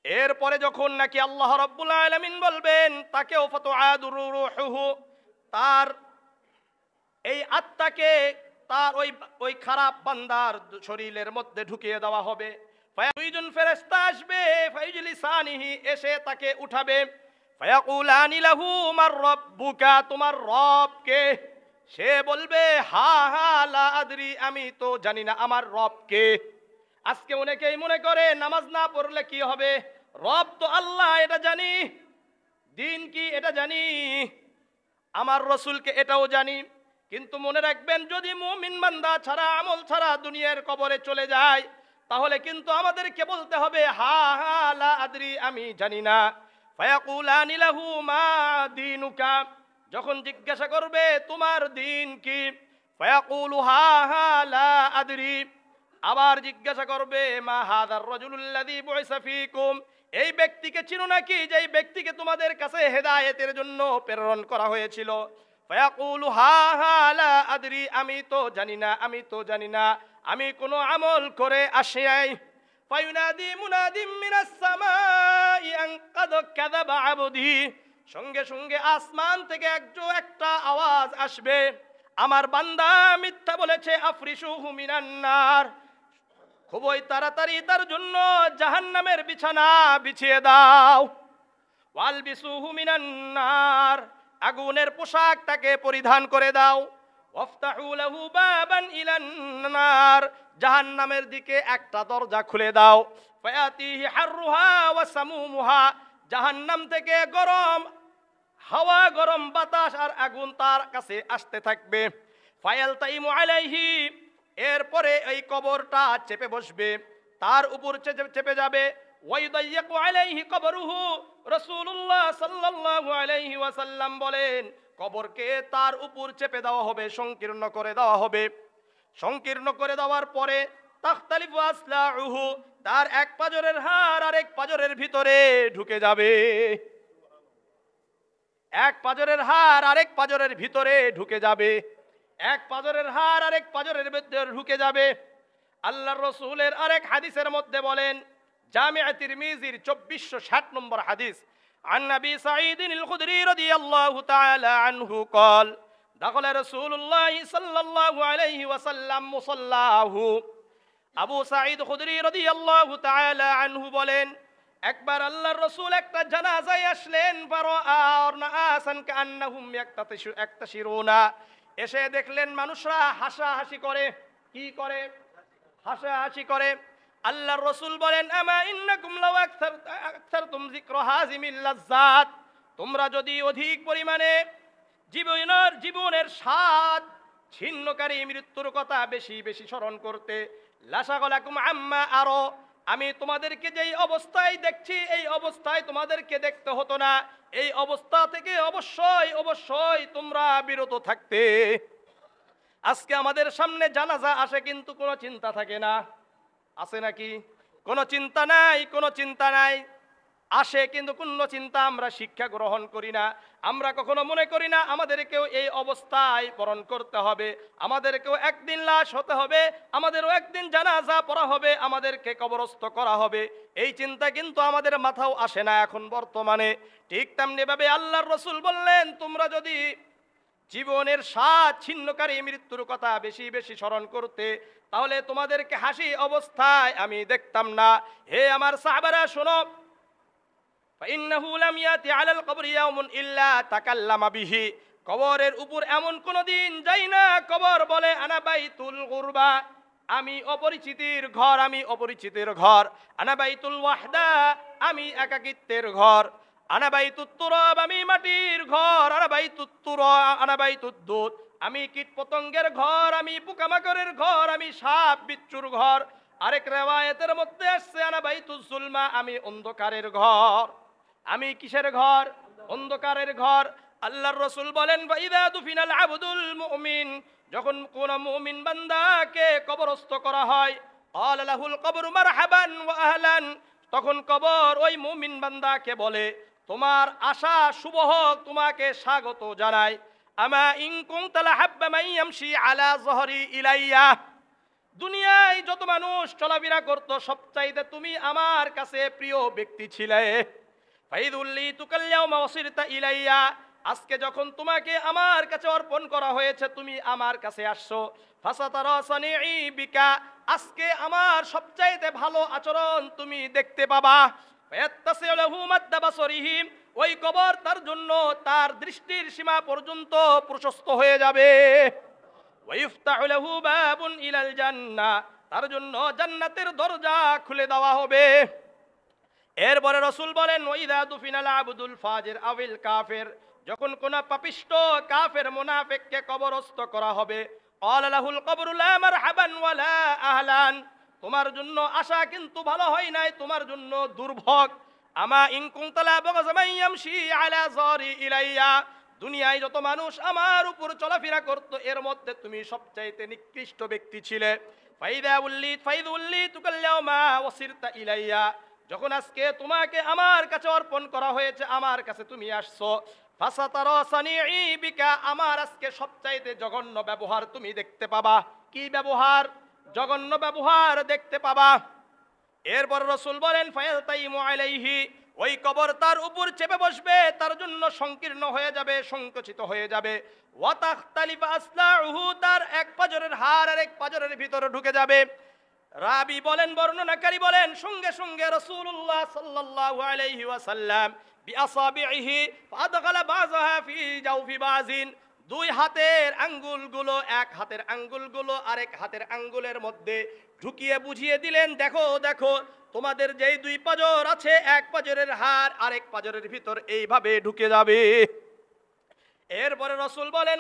এরপরে যখন নাকি আল্লাহ রাব্বুল আলামিন বলবেন তাকেও ফাতুআদু রূহুহু, তার এই আত্মাকে তার ওই খারাপ বান্দার শরীরের মধ্যে ঢুকিয়ে দেওয়া হবে। দুইজন ফেরেশতা আসবে, ফাইজলিসানিহি, এসে তাকে উঠাবে। ফায়াকুলানি লাহু মার রাব্বুকা, তোমার রব কে? সে বলবে হা হা লা আদরি, আমি তো জানি না আমার রব কে। আজকে অনেকেই মনে করে নামাজ না পড়লে কি হবে, রব তো আল্লাহ এটা জানি, দিন কি এটা জানি, আমার রসুলকে এটাও জানি। কিন্তু মনে রাখবেন যদি মুমিন বান্দা ছাড়া, আমল ছাড়া দুনিয়ার কবরে চলে যায়, তাহলে কিন্তু আমাদেরকে বলতে হবে হা হা লা আদরি, আমি জানি না। ফায়াকুলানি লাহু মা দীনুকা, যখন জিজ্ঞাসা করবে তোমার দিন কি, ফায়াকুলু হা হা লা আদরি, আবার জিজ্ঞাসা করবে মা হাদার রাজুলুল্লাযী বুইসা ফীকুম, এই ব্যক্তিকে চিনো নাকি, যে এই ব্যক্তিকে তোমাদের কাছে হেদায়েতের জন্য প্রেরণ করা হয়েছিল। ফায়াকুলু হা হা লা আদরি, আমি তো জানি না, আমি তো জানি না, আমি কোনো আমল করে আসি নাই। ফায়ুনাদি মুনাদিম মিনাস সামাই আন কাদ কাযাবা আবদি, সঙ্গে সঙ্গে আসমান থেকে একটা আওয়াজ আসবে, আমার বান্দা মিথ্যা বলেছে। আফরিশুহু মিনান নার, খুবই তাড়াতাড়ি তার জন্য জাহান্নামের বিছানা বিছিয়ে দাও। ওয়ালবিসুহু মিনান নার, আগুনের পোশাক তাকে পরিধান করে দাও। ওয়াফতাহু লাহু বাবান ইলান নার, জাহান্নামের দিকে একটা দরজা খুলে দাও। ফায়াতিহি হাররুহা ওয়া সামুমুহা, জাহান্নাম থেকে গরম হাওয়া, গরম বাতাস আর আগুন তার কাছে আসতে থাকবে। ফায়ালতাইমু আলাইহি, এরপরে এই কবরটা চেপে বসবে, তার উপর চেপে যাবে। ওয়াইদাইয়াকু আলাইহি কবরুহু, রাসূলুল্লাহ সাল্লাল্লাহু আলাইহি ওয়াসাল্লাম বলেন কবরকে তার উপর চেপে দেওয়া হবে, সংকীর্ণ করে দেওয়া হবে। সংকীর্ণ করে দেওয়ার পরে তাখতালিফু আসলাউহু, তার এক পাজরের হাড় আরেক পাজরের ভিতরে ঢুকে যাবে। এক পাজরের হাড় আরেক পাজরের ভিতরে ঢুকে যাবে, এক পাজরের হাড় আরেক পাজরের ভিতরে ঢুকে যাবে। আল্লাহর রাসূলের আরেক হাদিসের মধ্যে বলেন, জামিআ তিরমিজির 2460 নম্বর হাদিস, عن أبي سعيد الخدري رضي الله تعالى عنه قال دخل رسول الله صلى الله عليه وسلم مصلاه। আবু সাঈদ খুদরি রাদিয়াল্লাহু তাআলা আনহু বলেন, একবার আল্লাহর রাসূল একটা জানাজায় আসলেন, ফারাআনাসান কান্নাহুম ইয়াক্তাশিরুনা, এসে দেখলেন মানুষরা হাসাহাসি করে। কি করে? হাসাহাসি করে। আল্লাহর রাসূল বলেন, আমা ইন্নাকুম লাউ আকসারতুম যিকরা হাযিমিল লাজ্জাত, তোমরা যদি অধিক পরিমাণে জীবনের স্বাদ ছিন্নকারী মৃত্যুর কথা বেশি বেশি স্মরণ করতে, লাশাগালাকুম আম্মা আরো, আমি তোমাদেরকে যেই অবস্থায় দেখছি এই অবস্থায় তোমাদেরকে দেখতে হতো না, এই অবস্থা থেকে অবশ্যই অবশ্যই তোমরা বিরত থাকতে। আজকে আমাদের সামনে জানাজা আসে কিন্তু কোনো চিন্তা থাকে না, আছে নাকি? কোনো চিন্তা নাই, কোনো চিন্তা নাই। আসে কিন্তু কোনো চিন্তা আমরা শিক্ষা গ্রহণ করি না। আমরা কখনো মনে করি না আমাদেরকেও এই অবস্থায় বরণ করতে হবে, আমাদেরকেও একদিন লাশ হতে হবে, আমাদেরও একদিন জানাজা পড়া হবে, আমাদেরকে কবরস্থ করা হবে। এই চিন্তা কিন্তু আমাদের মাথাও আসে না এখন বর্তমানে। ঠিক তেমনিভাবে আল্লাহর রাসূল বললেন, তোমরা যদি জীবনের স্বাদ ছিন্নকারী মৃত্যুর কথা বেশি বেশি স্মরণ করতে, তাহলে তোমাদেরকে হাসি অবস্থায় আমি দেখতাম না। হে আমার সাহাবারা শোনো, فإنه لم يأتي على القبر يوم إلا تكلم به, কবরের উপর এমন কোন দিন যাই না কবর বলে আনা বাইতুল গুরবা, আমি অপরিচিতের ঘর, আমি অপরিচিতের ঘর। আনা বাইতুল ওয়াহদা, আমি একাকিত্বের ঘর। আনা বাইতুত তুরাব, আমি মাটির ঘর। আনা বাইতুত তুরা, আনা বাইতুদ দুদ, আমি কীট পতঙ্গের ঘর, আমি পোকামাকড়ের ঘর, আমি সাপ বিচ্ছুর ঘর। আরেক রিওয়ায়াতের মধ্যে আসছে আনা বাইতুজ জুলমা, আমি অন্ধকারের ঘর। আমি কিসের ঘর? অন্ধকারের ঘর। আল্লাহর রাসূল বলেন, ওয়াইদা দুফিনাল আবদুল মুমিন, যখন কোন মুমিন বান্দাকে কবরস্থ করা হয়, ক্বালা লাহুল কবরু মারহাবান ওয়া আহলান, তখন কবর ওই মুমিন বান্দাকে বলে, তোমার আশা শুভ হোক, তোমাকে স্বাগত জানাই। আমা ইন কুনতা লাহাব্বা মান ইয়ামশি আলা যহরি ইলাইয়া, দুনিয়ায় যত মানুষ চলাফেরা করত সবচাইতে তুমি আমার কাছে প্রিয় ব্যক্তি ছিলে। ফাইদুল্লি তুকাল ইয়াউমা ওয়াসিরতা ইলাইয়া, আজকে যখন তোমাকে আমার কাছে অর্পণ করা হয়েছে, তুমি আমার কাছে আসছো। ফাসাতারা সানিই বিকা, আজকে আমার সবচাইতে ভালো আচরণ তুমি দেখতে পাবা। ফায়াত্তাসিউ লাহু মাদ্দা বাসরিহি, ওই কবর তার জন্য তার দৃষ্টির সীমা পর্যন্ত প্রশস্ত হয়ে যাবে। ওয়াইফতাহু লাহু বাবুন ইলাল জান্নাহ, তার জন্য জান্নাতের দরজা খুলে দেওয়া হবে। এরপরে রাসূল বলেন, ওয়াইদা দুফিনাল আবদুল ফাজির আবিল কাফির, যখন কোন পাপিষ্ট কাফের মুনাফিককে কবরস্থ করা হবে, ক্বালা লাহুল কবরু লা মারহাবান ওয়া লা আহলান, তোমার জন্য আশা কিন্তু ভালো হয় নাই, তোমার জন্য দুর্ভোগ। আমা ইন কুনতা লা বাগাযামান ইয়ামশি আলা যারি ইলাইয়া, দুনিয়ায় যত মানুষ আমার উপর চলাফেরা করত এর মধ্যে তুমি সবচাইতে নিকৃষ্ট ব্যক্তি ছিলে। ফাইদুল্লি তুকাল ইয়াউমা ওয়াসিরতা ইলাইয়া, যখন আজকে তোমাকে আমার কাছে অর্পণ করা হয়েছে, আমার কাছে তুমি আসছো। ফাসাতারা সানিই বিকা, আমার আজকে সবচাইতে জঘন্য ব্যবহার তুমি দেখতে পাবা। কি ব্যবহার? জঘন্য ব্যবহার দেখতে পাবা। এরপর রাসূল বলেন, ফায়ালতাইমু আলাইহি, ওই কবর তার উপর চেপে বসবে, তার জন্য সংকীর্ণ হয়ে যাবে, সংকুচিত হয়ে যাবে। ওয়া তাখতালিফা আসলাউহু, তার এক পাজরের হাড় আর এক পাজরের ভিতরে ঢুকে যাবে। রাবি বলেন, বর্ণনাকারী বলেন, সঙ্গে সঙ্গে রাসূলুল্লাহ সাল্লাল্লাহু আলাইহি ওয়াসাল্লাম বিআসাবিহি ফাদখালা বাযাহা ফি জাওফি বাযিন, দুই হাতের আঙ্গুলগুলো, এক হাতের আঙ্গুলগুলো আরেক হাতের আঙ্গুলের মধ্যে ঢুকিয়ে বুঝিয়ে দিলেন, দেখো দেখো তোমাদের যেই দুই পাজর আছে, এক পাজরের হাড় আরেক পাজরের ভিতর এইভাবে ঢুকে যাবে। এরপরে রাসূল বলেন,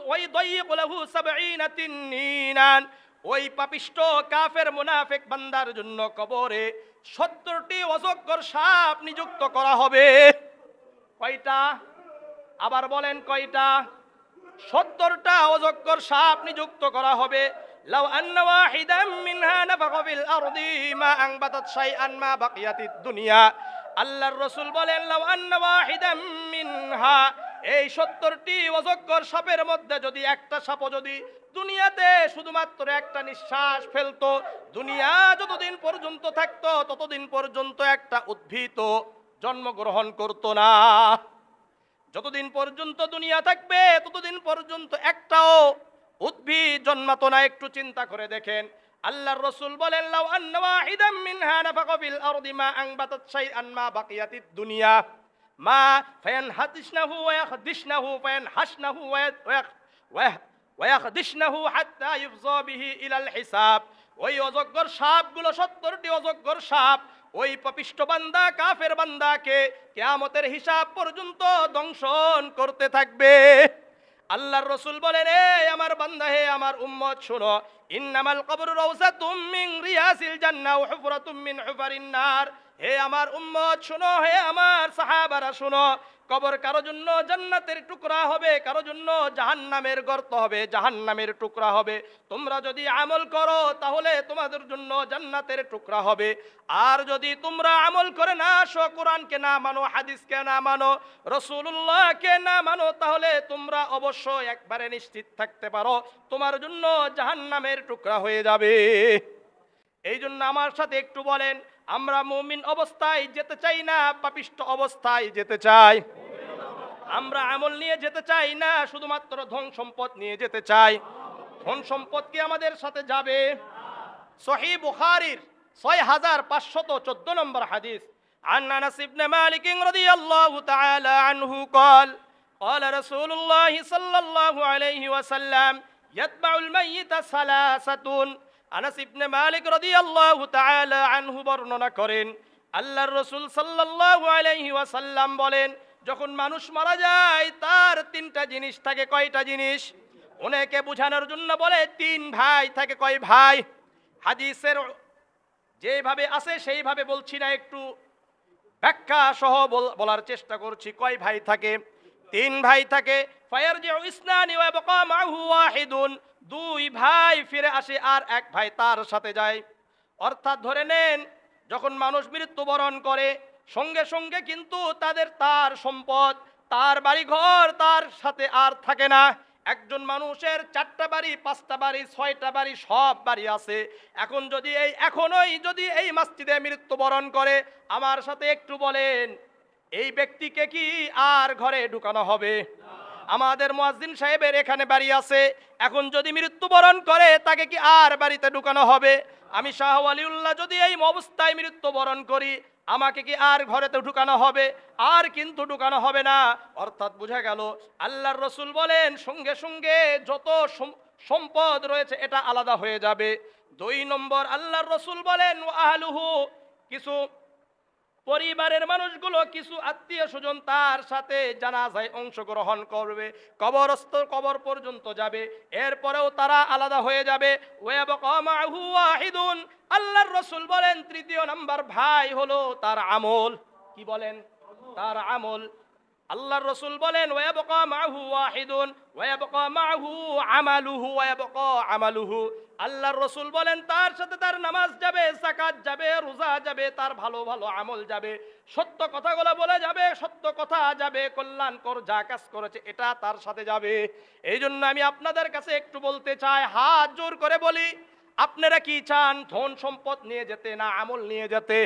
ওয়াইদাইয়িকু লাহু ৭০ তিন্নিনান, ওই পাপিষ্ট কাফের মুনাফিক বান্দার জন্য কবরে ৭০টি অজগর সাপ নিযুক্ত করা হবে। কয়টা? আবার বলেন কয়টা? ৭০টা অজগর সাপ নিযুক্ত করা হবে। লাউ আন্না ওয়াহিদাম মিনহা নাফাখা ফিল আরদি মা আনবাতাত শাইআন মা বাকিয়াতিদ দুনিয়া, আল্লাহর রাসূল বলেন, লাউ আন্না ওয়াহিদাম মিনহা, এই ৭০টি অজগর সাপের মধ্যে যদি একটা সাপও যদি দুনিয়াতে শুধুমাত্র একটা নিঃশ্বাস ফেলতো, দুনিয়া যতদিন পর্যন্ত থাকতো ততদিন পর্যন্ত একটা উদ্ভিদ জন্মগ্রহণ করতো না। যতদিন পর্যন্ত দুনিয়া থাকবে ততদিন পর্যন্ত একটাও উদ্ভিদ জন্মাতো না। একটু চিন্তা করে দেখেন, আল্লাহর রাসূল বলেন, লাউ আন্না ওয়াহিদাম মিনহা নাফাখা ফিল আরদি মা আনবাতাত শাইআন মা বাকিয়াতিদ দুনিয়া মা ফায়ানহাদিসনাহু ওয়া ইয়াখদিসনাহু ফায়ানহাসনাহু ওয়া ওয়ায়াখদিশনাহু হাত্তা ইফযা বিহি ইলাল হিসাব। ওই অজগর সাপগুলো 70টি অজগর সাপ ওই পাপিষ্ঠ বান্দা কাফের বান্দাকে কিয়ামতের হিসাব পর্যন্ত দংশন করতে থাকবে। আল্লাহর রাসূল বলেন, হে আমার বান্দা, হে আমার উম্মত, শোনো, ইন্নামাল কবরু রাউযাতুম মিন রিয়াসিল জান্নাহ ওয়া হুফরাতুম মিন হুফারিন নার। হে আমার উম্মত শোনো, হে আমার সাহাবারা শোনো, কবর কারো জন্য জান্নাতের টুকরা হবে, কারো জন্য জাহান্নামের গর্ত হবে, জাহান্নামের টুকরা হবে। তোমরা যদি আমল করো তাহলে তোমাদের জন্য জান্নাতের টুকরা হবে, আর যদি তোমরা আমল করে না আসো, কোরআনকে না মানো, হাদিসকে না মানো, রাসূলুল্লাহকে না মানো, তাহলে তোমরা অবশ্যই একবারে নিশ্চিত থাকতে পারো তোমার জন্য জাহান্নামের টুকরা হয়ে যাবে। এই জন্য আমার সাথে একটু বলেন, আমরা মুমিন অবস্থায় যেতে চাই না পাপিষ্ঠ অবস্থায় যেতে চাই? আমরা আমল নিয়ে যেতে চাই না শুধুমাত্র ধন সম্পদ নিয়ে যেতে চাই? ধন সম্পদ কি আমাদের সাথে যাবে? সহিহ বুখারীর 6514 নম্বর হাদিস, عن أنس بن مالك رضي الله تعالى عنه قال قال رسول الله صلى الله عليه وسلم يتبع الميت ثلاثة। আনাস ইবনে মালিক রাদিয়াল্লাহু তাআলা আনহু বর্ণনা করেন, আল্লাহর রাসূল সাল্লাল্লাহু আলাইহি ওয়াসাল্লাম বলেন, যখন মানুষ মারা যায় তার তিনটা জিনিস থাকে। কয়টা জিনিস? অনেকে বোঝানোর জন্য বলে 3 ভাই থাকে। কয় ভাই? হাদিসের যেভাবে আছে সেইভাবে বলছি না, একটু ব্যাখ্যা সহ বলার চেষ্টা করছি। কয় ভাই থাকে? 3 ভাই থাকে। ফায়ারজিউ ইসনানি ওয়া বাকা মাহু ওয়াহিদুন, 2 ভাই ফিরে আসে আর 1 ভাই তার সাথে যায়। অর্থাৎ ধরে নেন, যখন মানুষ মৃত্যুবরণ করে সঙ্গে সঙ্গে কিন্তু তার সম্পদ, তার বাড়িঘর তার সাথে আর থাকে না। একজন মানুষের 4টা বাড়ি, 5টা বাড়ি, 6টা বাড়ি, সব বাড়ি আছে। এখন যদি এখনই যদি এই মসজিদে মৃত্যুবরণ করে, আমার সাথে একটু বলেন, এই ব্যক্তিকে কি আর ঘরে ঢুকানো হবে? আমাদের মুয়াজ্জিন সাহেবের এখানে বাড়ি আছে, এখন যদি মৃত্যুবরণ করে তাকে কি আর বাড়িতে ঢুকানো হবে? আমি শাহ ওয়ালিউল্লাহ যদি এই অবস্থায় মৃত্যুবরণ করি, আমাকে কি আর ঘরেতে ঢুকানো হবে? আর কিন্তু ঢুকানো হবে না। অর্থাৎ বোঝা গেল আল্লাহর রাসূল বলেন সঙ্গে সঙ্গে যত সম্পদ রয়েছে এটা আলাদা হয়ে যাবে। 2 নম্বর আল্লাহর রাসূল বলেন আহলুহু, কিছু পরিবারের মানুষগুলো, কিছু আত্মীয় স্বজন তার সাথে জানাজায় অংশগ্রহণ করবে, কবর পর্যন্ত যাবে, এরপরেও তারা আলাদা হয়ে যাবে। ওয়াবাকা মাহু ওয়াহিদুন, আল্লাহর রাসূল বলেন 3য় নাম্বার ভাই হলো তার আমল। কি বলেন? তার আমল। আল্লাহর রাসূল বলেন ওয়াবাকা মাহু ওয়াহিদুন ওয়াবাকা মাহু আমালুহু ওয়াবাকা আমালুহু। আল্লাহর রাসূল বলেন তার সাথে তার নামাজ যাবে, যাকাত যাবে, রোজা যাবে, তার ভালো ভালো আমল যাবে, সত্য কথাগুলো বলে যাবে, সত্য কথা যাবে, কল্যাণকর যা কাজ করেছে এটা তার সাথে যাবে। এই জন্য আমি আপনাদের কাছে একটু বলতে চাই, হাত জোর করে বলি, আপনারা কি চান? ধন সম্পদ নিয়ে যেতে না আমল নিয়ে যেতে?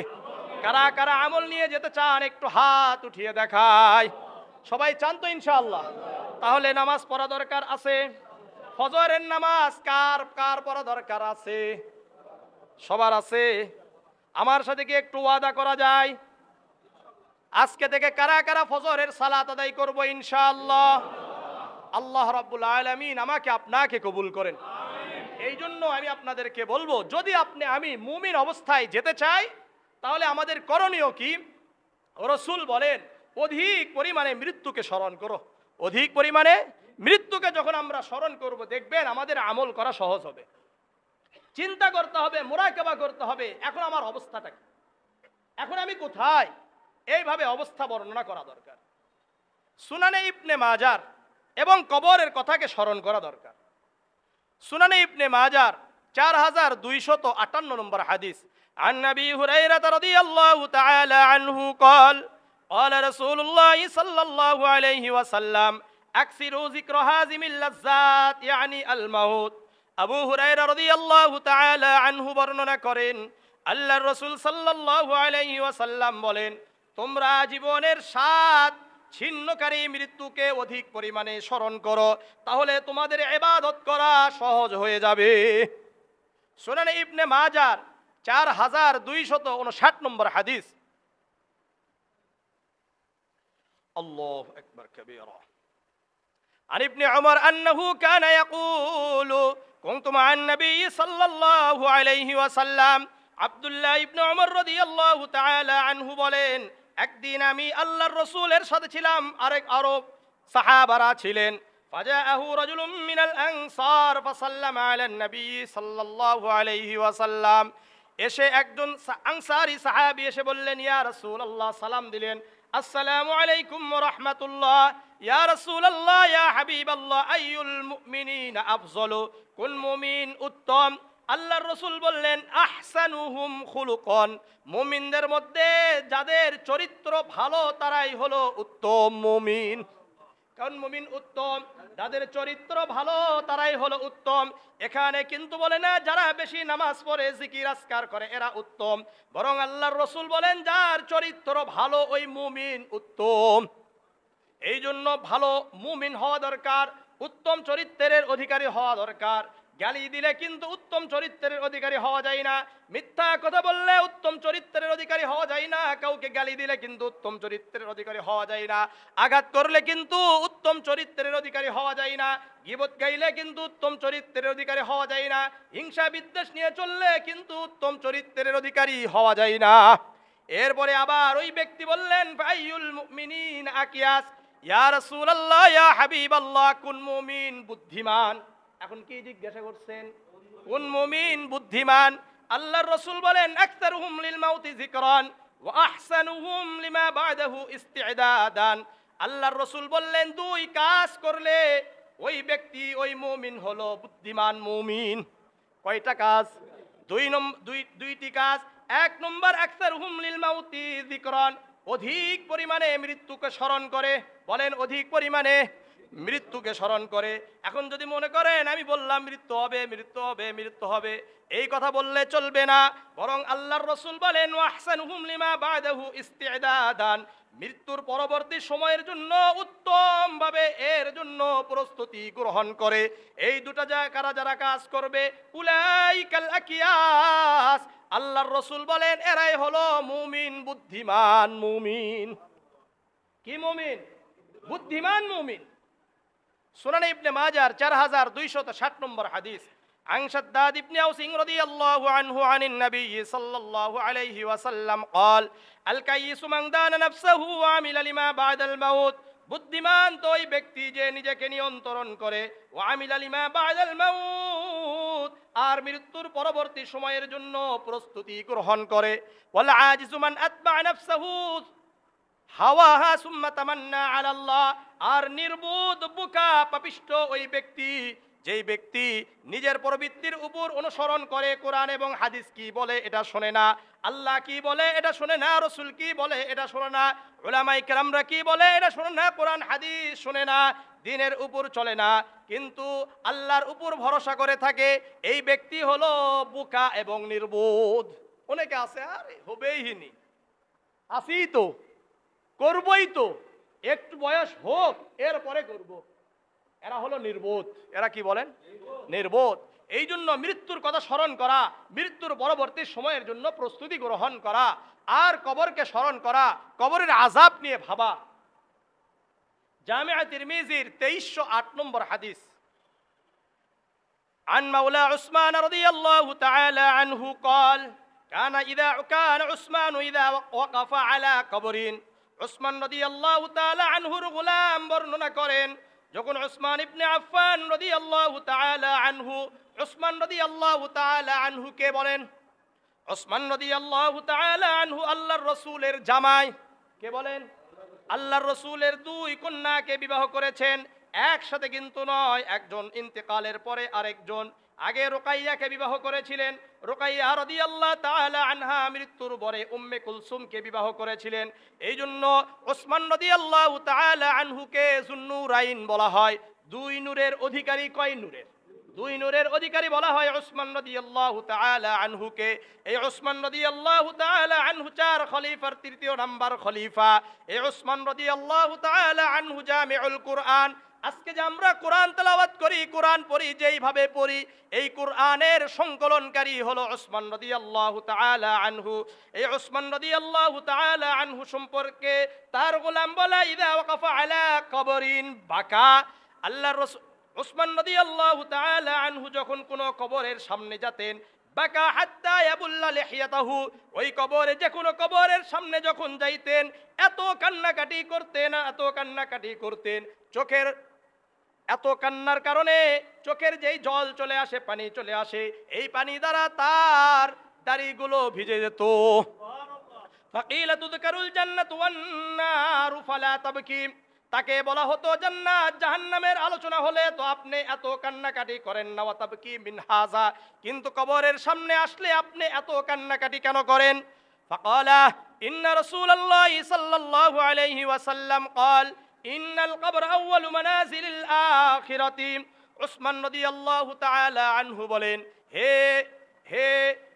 কারা কারা আমল নিয়ে যেতে চান একটু হাত উঠিয়ে দেখায়। সবাই চান তো ইনশাআল্লাহ? তাহলে নামাজ পড়া দরকার আছে। ফজরের নামাজ কার কার পড়া দরকার আছে? সবার আছে। আমার সাথে কি একটু ওয়াদা করা যায়? আজকে থেকে কারা কারা ফজরের সালাত আদায় করব ইনশাআল্লাহ? আল্লাহ রাব্বুল আলামিন আমাকে আপনাকে কবুল করেন। এই জন্য আমি আপনাদেরকে বলবো, যদি আমি মুমিন অবস্থায় যেতে চাই তাহলে আমাদের করণীয় কি? রাসূল বলেন অধিক পরিমাণে মৃত্যুকে স্মরণ করো। অধিক পরিমাণে মৃত্যুকে যখন আমরা স্মরণ করব, দেখবেন আমাদের আমল করা সহজ হবে। চিন্তা করতে হবে, মুরাকাবা করতে হবে, এখন আমার অবস্থাটা কি, এখন আমি কোথায়, এইভাবে অবস্থা বর্ণনা করা দরকার। সুনানে ইবনে মাজার এবং কবরের কথাকে স্মরণ করা দরকার। সুনানে ইবনে মাজার 4258 নম্বর হাদিস, عن أبي هريرة رضي الله تعالى عنه قال قال رسول الله صلى الله عليه وسلم أكثروا ذكر هازم اللذات يعني الموت। আবু হুরায়রা রাদিয়াল্লাহু তাআলা আনহু বর্ণনা করেন, আল্লাহর রাসূল সাল্লাল্লাহু আলাইহি ওয়াসাল্লাম বলেন, তোমরা জীবনের স্বাদ ছিন্নকারী মৃত্যুকে অধিক পরিমাণে স্মরণ করো, তাহলে তোমাদের ইবাদত করা সহজ হয়ে যাবে। সুনানে ইবনে মাজার 4259 নম্বর হাদিস। আল্লাহু আকবার কাবীরা। عن ابن عمر أنه كان يقول كنت مع النبي صلى الله عليه وسلم আব্দুল্লাহ ইবনে উমর রাদিয়াল্লাহু তাআলা আনহু বলেন, একদিন আমি আল্লাহর রাসূলের সাথে ছিলাম, আরেক আরব সাহাবারা ছিলেন। ফাজাআহু রাজুলুম মিনাল আনসার ফাসাল্লামা আলান নবী সাল্লাল্লাহু আলাইহি ওয়াসাল্লাম। এসে একজন আনসারী সাহাবী এসে বললেন, ইয়া রাসূলুল্লাহ, সালাম দিলেন, আসসালামু আলাইকুম ওয়া রাহমাতুল্লাহ। ইয়া রাসূলুল্লাহ, ইয়া হাবিবাল্লাহ, আইয়ুল মুমিনিনা আফযলু, কোন মুমিন উত্তম? আল্লাহর রাসূল বললেন, আহসানুহুম খুলুকান, মুমিনদের মধ্যে যাদের চরিত্র ভালো তারাই হলো উত্তম মুমিন। কারণ মুমিন উত্তম, যাদের চরিত্র ভালো তারাই হলো উত্তম। এখানে কিন্তু বলে না যারা বেশি নামাজ পড়ে জিকির আজকার করে এরা উত্তম, বরং আল্লাহর রাসূল বলেন যার চরিত্র ভালো ওই মুমিন উত্তম। এই জন্য ভালো মুমিন হওয়া দরকার, উত্তম চরিত্রের অধিকারী হওয়া দরকার। গালি দিলে কিন্তু উত্তম চরিত্রের অধিকারী হওয়া যায় না, মিথ্যা কথা বললে উত্তম চরিত্রের অধিকারী হওয়া যায় না, কাউকে গালি দিলে কিন্তু উত্তম চরিত্রের অধিকারী হওয়া যায় না, আঘাত করলে কিন্তু উত্তম চরিত্রের অধিকারী হওয়া যায় না, গীবত গাইলে কিন্তু উত্তম চরিত্রের অধিকারী হওয়া যায় না, হিংসা বিদ্বেষ নিয়ে চললে কিন্তু উত্তম চরিত্রের অধিকারী হওয়া যায় না। এরপরে আবার ওই ব্যক্তি বললেন, ফাইয়ুল মুমিনিন আকিয়াস, ইয়া রাসূলুল্লাহ, ইয়া হাবিবাল্লাহ, কোন মুমিন বুদ্ধিমান? এখন কি জিজ্ঞাসা করছেন? কোন মুমিন বুদ্ধিমান? আল্লাহর রাসূল বলেন, আকসারুহুম লিল মাউতি যিকরান ওয়া আহসানুহুম লিমা বা'দাহু ইস্তি'দাদান। আল্লাহর রাসূল বললেন, দুই কাজ করলে ওই ব্যক্তি ওই মুমিন হলো বুদ্ধিমান মুমিন। কয়টা কাজ? দুইটি কাজ। এক নম্বর, আকসারুহুম লিল মাউতি যিকরান, অধিক পরিমাণে মৃত্যুকে স্মরণ করে। বলেন, অধিক পরিমাণে মৃত্যুকে স্মরণ করে। এখন যদি মনে করেন আমি বললাম মৃত্যু হবে, মৃত্যু হবে, মৃত্যু হবে, এই কথা বললে চলবে না, বরং আল্লাহর রাসূল বলেন, ওয়াহসানুহুম লিমা বা'দাহু ইস্তি'দাদান, মৃত্যুর পরবর্তী সময়ের জন্য উত্তমভাবে এর জন্য প্রস্তুতি গ্রহণ করে। এই দুটা যারা কাজ করবে, উলাইকাল আকিয়াস, আল্লাহর রাসূল বলেন এরাই হলো মুমিন, বুদ্ধিমান মুমিন। কি মুমিন? বুদ্ধিমান মুমিন। সুনান ইবনে মাজার 4260 নম্বর হাদিস, عن شداد بن أوس رضي الله عنه عن النبي صلى الله عليه وسلم قال الكيس من دان نفسه وعمل لما بعد الموت, বুদ্ধিমান তো ওই ব্যক্তি যে নিজেকে নিয়ন্ত্রণ করে, ওয়ামিলা লিমা বা'দাল মাউত, আর মৃত্যুর পরবর্তী সময়ের জন্য প্রস্তুতি গ্রহণ করে। ওয়াল আজিজু মান আতবা নাফসাহু হাওয়াহা সুম্মা তামান্না আলাল্লাহ, আর নির্বোধ বোকা পাপিষ্ঠ ওই ব্যক্তি, যেই ব্যক্তি নিজের প্রবৃত্তির উপর অনুসরণ করে, কোরআন এবং হাদিস কি বলে এটা শোনে না, আল্লাহ কি বলে এটা শোনে না, রাসূল কি বলে এটা শোনে না, উলামায়ে কেরামরা কি বলে এটা শোনে না, কোরআন হাদিস শোনে না, দ্বীনের উপর চলে না, কিন্তু আল্লাহর উপর ভরসা করে থাকে, এই ব্যক্তি হলো বোকা এবং নির্বোধ। অনেকে আছে আরে হবেইনি, আসি তো, করবই তো, একটু বয়স হোক এরপরে করব, এরা হলো নির্বোধ। এরা কি বলেন? নির্বোধ। এই জন্য মৃত্যুর কথা স্মরণ করা, মৃত্যুর পরবর্তী সময়ের জন্য প্রস্তুতি গ্রহণ করা, আর কবরকে স্মরণ করা, কবরের আযাব নিয়ে ভাবা। জামিআ তিরমিজির 2308 নম্বর হাদিস, عن مولى عثمان رضي الله تعالى عنه قال كان عثمان إذا وقف على قبر, উসমান রাদিয়াল্লাহু তাআলা আনহুর গোলাম বর্ণনা করেন, যখন উসমান ইবনে আফফান রাদিয়াল্লাহু তাআলা আনহু, উসমান রাদিয়াল্লাহু তাআলা আনহু কে বলেন? উসমান রাদিয়াল্লাহু তাআলা আনহু আল্লাহর রাসূলের জামাই। কে বলেন? আল্লাহর রাসূলের দুই কন্যাকে বিবাহ করেছেন, একসাথে কিন্তু নয়, একজন ইন্তেকালের পরে আরেকজন। আগে রুকাইয়াকে বিবাহ করেছিলেন, রুকাইয়া রাদিয়াল্লাহু তাআলা আনহা মৃত্যুর পরে উম্মে কুলসুমকে বিবাহ করেছিলেন। এই জন্য ওসমান রাদিয়াল্লাহু তাআলা আনহুকে যুন্নুরাইন বলা হয়। দুই নূরের অধিকারী। কয় নূরের? দুই নূরের অধিকারী বলা হয় ওসমান রাদিয়াল্লাহু তাআলা আনহুকে। এই ওসমান রাদিয়াল্লাহু তাআলা আনহু 4 খলিফার তৃতীয় নাম্বার খলিফা। এই ওসমান রাদিয়াল্লাহু তাআলা আনহু জামিউল কুরআন। আজকে যে আমরা কোরআন তেলাওয়াত করি, কোরআন পড়ি, যেইভাবে পড়ি, এই কোরআনের সংকলনকারী হলো ওসমান রাদিয়াল্লাহু তাআলা আনহু। এই ওসমান রাদিয়াল্লাহু তাআলা আনহু সম্পর্কে তার গোলাম বলা, ইদা ওয়াকাফা আলা কবরিন বাকা, আল্লাহর রাসূল উসমান রাদিয়াল্লাহু তাআলা আনহু যখন কোনো কবরের সামনে যেতেন, বাকা হাত্তা ইয়াবুল্লা লিহিয়াতাহু, ওই কবরে যে কোনো কবরের সামনে যখন যাইতেন এত কান্নাকাটি করতেন, চোখের এত কান্নার কারণে চোখের যেই জল চলে আসে, পানি চলে আসে, এই পানি দ্বারা তার দাড়িগুলো ভিজে যেত। ফাকিলা তুযকারুল জান্নাতু ওয়ান নারু ফালা তাবকি, তাকে বলা হতো জান্নাত জাহান্নামের আলোচনা হলে তো আপনি এত কান্নাকাটি করেন না, ওয়া তাবকি মিন হাযা, কিন্তু কবরের সামনে আসলে আপনি এত কান্নাকাটি কেন করেন? ফাকালা ইন্না রাসূলুল্লাহি সাল্লাল্লাহু আলাইহি ওয়াসাল্লাম قال ইন্নাল কবর আউয়ালু মানাজিলিল আখিরাতি। উসমান রাদিয়াল্লাহু তাআলা আনহু বলেন, হে হে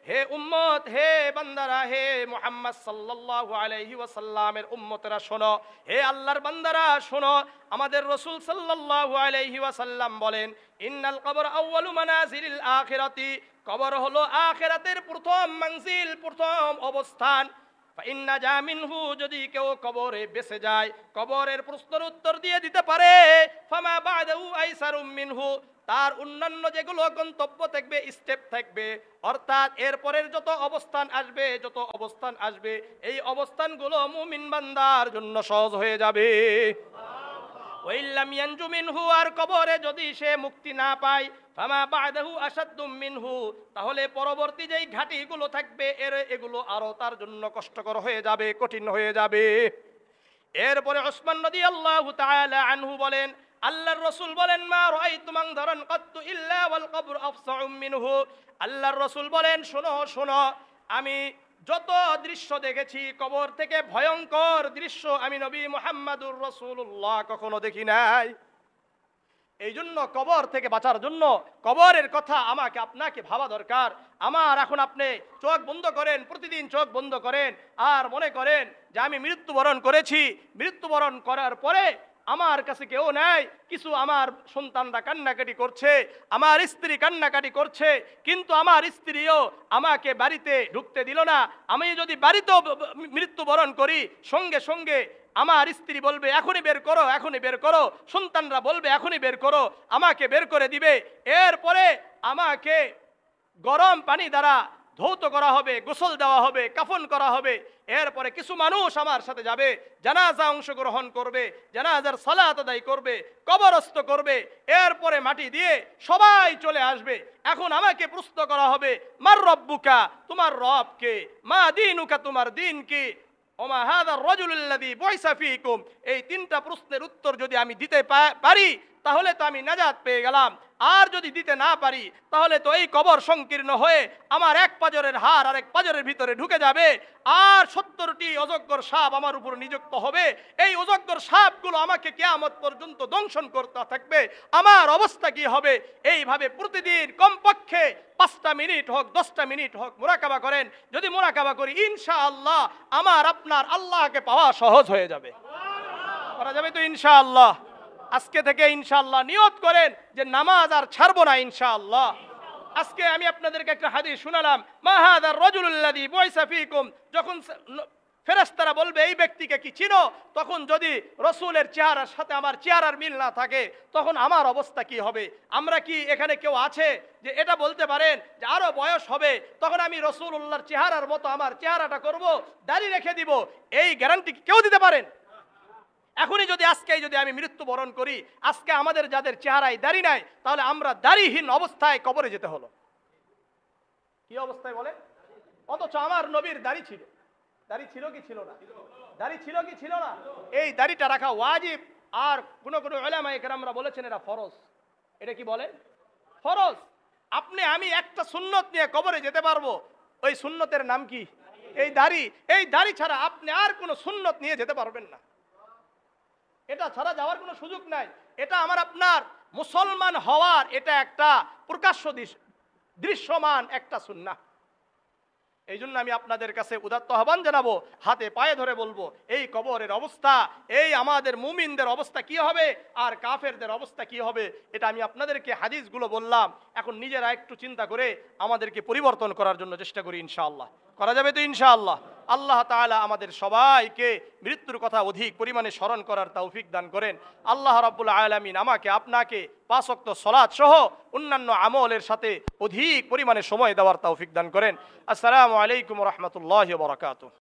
হে উম্মত, হে বান্দারা, হে মুহাম্মদ সাল্লাল্লাহু আলাইহি ওয়াসাল্লামের উম্মতেরা শোনো, হে আল্লাহর বান্দারা শোনো, আমাদের রাসূল সাল্লাল্লাহু আলাইহি ওয়াসাল্লাম বলেন, ইন্নাল কবর আউয়ালু মানাজিলিল আখিরাতি, কবর হলো আখিরাতের প্রথম মঞ্জিল, প্রথম অবস্থান। ফাইন্না জা মিনহু, যদি কেউ কবরে বেঁচে যায়, কবরের প্রশ্নের উত্তর দিয়ে দিতে পারে, ফামা বাদাহু আইসারুম মিনহু, তার অন্যান্য যেগুলো গন্তব্য থাকবে, স্টেপ থাকবে, অর্থাৎ এরপরের যত অবস্থান আসবে এই অবস্থানগুলো মুমিন বান্দার জন্য সহজ হয়ে যাবে। ওয়াইল্লাম ইয়ানজু মিনহু, আর কবরে যদি সে মুক্তি না পায়, ফামা বাদাহু আসাদ্দুম মিনহু, তাহলে পরবর্তী যেই ঘাটিগুলো থাকবে এগুলো আরো তার জন্য কষ্টকর হয়ে যাবে, কঠিন হয়ে যাবে। এরপরে উসমান রাদিয়াল্লাহু তাআলা আনহু বলেন, আল্লাহর রাসূল বলেন, মা রাআইতু মানযারান কাত্তু ইল্লা ওয়াল কবর আফসাউ মিনহু, আল্লাহর রাসূল বলেন, শোনো শোনো, আমি যত দৃশ্য দেখেছি কবর থেকে ভয়ঙ্কর দৃশ্য আমি নবী মুহাম্মদুর রাসূলুল্লাহ কখনো দেখি নাই। এই জন্য কবর থেকে বাঁচার জন্য কবরের কথা আমাকে আপনাকে ভাবা দরকার। আমার এখন আপনি চোখ বন্ধ করেন, প্রতিদিন চোখ বন্ধ করেন আর মনে করেন যে আমি মৃত্যুবরণ করেছি, মৃত্যুবরণ করার পরে আমার কাছে কেউ নাই, কিছু আমার সন্তানরা কান্নাকাটি করছে, আমার স্ত্রী কান্নাকাটি করছে, কিন্তু আমার স্ত্রীও আমাকে বাড়িতে ঢুকতে দিল না। আমি যদি বাড়িতেও মৃত্যুবরণ করি, সঙ্গে সঙ্গে আমার স্ত্রী বলবে এখনই বের করো, এখনই বের করো, সন্তানরা বলবে এখনই বের করো, আমাকে বের করে দিবে। এরপরে আমাকে গরম পানি দ্বারা ধৌত করা হবে, গোসল দেওয়া হবে, কাফন করা হবে। এরপরে কিছু মানুষ আমার সাথে যাবে, জানাজা অংশগ্রহণ করবে, জানাজার সালাত আদায় করবে, কবরস্থ করবে, এরপরে মাটি দিয়ে সবাই চলে আসবে। এখন আমাকে প্রশ্ন করা হবে, মার রব্বুকা, তোমার রব কে, মা দীনুকা, তোমার দিন কি, ওমা হাযার রাজুলুল্লাযী বুইসা ফীকুম। এই তিনটা প্রশ্নের উত্তর যদি আমি দিতে পারি তাহলে তো আমি নাজাত পেয়ে গেলাম, আর যদি দিতে না পারি তাহলে তো এই কবর সংকীর্ণ হয়ে আমার এক পাজরের হাড় আর এক পাজরের ভিতরে ঢুকে যাবে, আর 70টি অজগর সাপ আমার উপর নিযুক্ত হবে। এই অজগর সাপগুলো আমাকে কিয়ামত পর্যন্ত দংশন করতে থাকবে, আমার অবস্থা কি হবে? এইভাবে প্রতিদিন কমপক্ষে 5টা মিনিট হোক, 10টা মিনিট হোক মুরাকাবা করেন। যদি মুরাকাবা করি ইনশাআল্লাহ আমার আপনার আল্লাহকে পাওয়া সহজ হয়ে যাবে। করা যাবে তো ইনশাআল্লাহ? আজকে থেকে ইনশাআল্লাহ নিয়ত করেন যে নামাজ আর ছাড়বো না ইনশাআল্লাহ। আজকে আমি আপনাদেরকে একটা হাদিস শোনালাম, মা হাযার রাজুলুল্লাযী বুইসা ফীকুম, যখন ফেরেশতারা বলবে এই ব্যক্তিকে কি চিনো, তখন যদি রাসূলের চেহারার সাথে আমার চেহারার মিল না থাকে তখন আমার অবস্থা কি হবে? আমরা কি এখানে কেউ আছে যে এটা বলতে পারেন যে আরো বয়স হবে তখন আমি রাসূলুল্লাহর চেহারার মতো আমার চেহারাটা করব, দাড়ি রেখে দিব? এই গ্যারান্টি কি কেউ দিতে পারেন? এখনই যদি আজকেই যদি আমি মৃত্যুবরণ করি, আজকে আমাদের যাদের চেহারায় দাড়ি নাই তাহলে আমরা দাড়িহীন অবস্থায় কবরে যেতে হলো। কি অবস্থায় বলে? অথচ আমার নবীর দাড়ি ছিল। দাড়ি ছিল কি ছিল না? দাড়ি ছিল কি ছিল না? এই দাড়িটা রাখা ওয়াজিব, আর কোন কোন উলামায়ে কেরামরা বলেছেন এটা ফরজ। এটা কি বলে? ফরজ। আপনি আমি একটা সুন্নত নিয়ে কবরে যেতে পারবো, ওই সুন্নতের নাম কি? এই দাড়ি। এই দাড়ি ছাড়া আপনি আর কোনো সুন্নত নিয়ে যেতে পারবেন না। এটা ছাড়া যাওয়ার কোনো সুযোগ নাই। এটা আমার আপনার মুসলমান হওয়ার এটা একটা প্রকাশ্য দৃশ্যমান একটা সুন্নাহ। এই জন্য আমি আপনাদের কাছে উদাত্ত আহ্বান জানাবো, হাতে পায়ে ধরে বলবো, এই কবরের অবস্থা, এই আমাদের মুমিনদের অবস্থা কি হবে আর কাফেরদের অবস্থা কি হবে, এটা আমি আপনাদেরকে হাদিসগুলো বললাম। এখন নিজেরা একটু চিন্তা করে আমাদেরকে পরিবর্তন করার জন্য চেষ্টা করি ইনশাআল্লাহ। করা যাবে তো ইনশাআল্লাহ। আল্লাহ তাআলা আমাদের সবাইকে মৃত্যুর কথা অধিক পরিমাণে স্মরণ করার তৌফিক দান করেন। আল্লাহ রাব্বুল আলামিন আমাকে আপনাকে 5 ওয়াক্ত সালাত সহ অন্যান্য আমলের সাথে অধিক পরিমাণে সময় দেওয়ার তৌফিক দান করেন। আসসালামু আলাইকুম ওয়া রাহমাতুল্লাহি ওয়া বারাকাতুহু।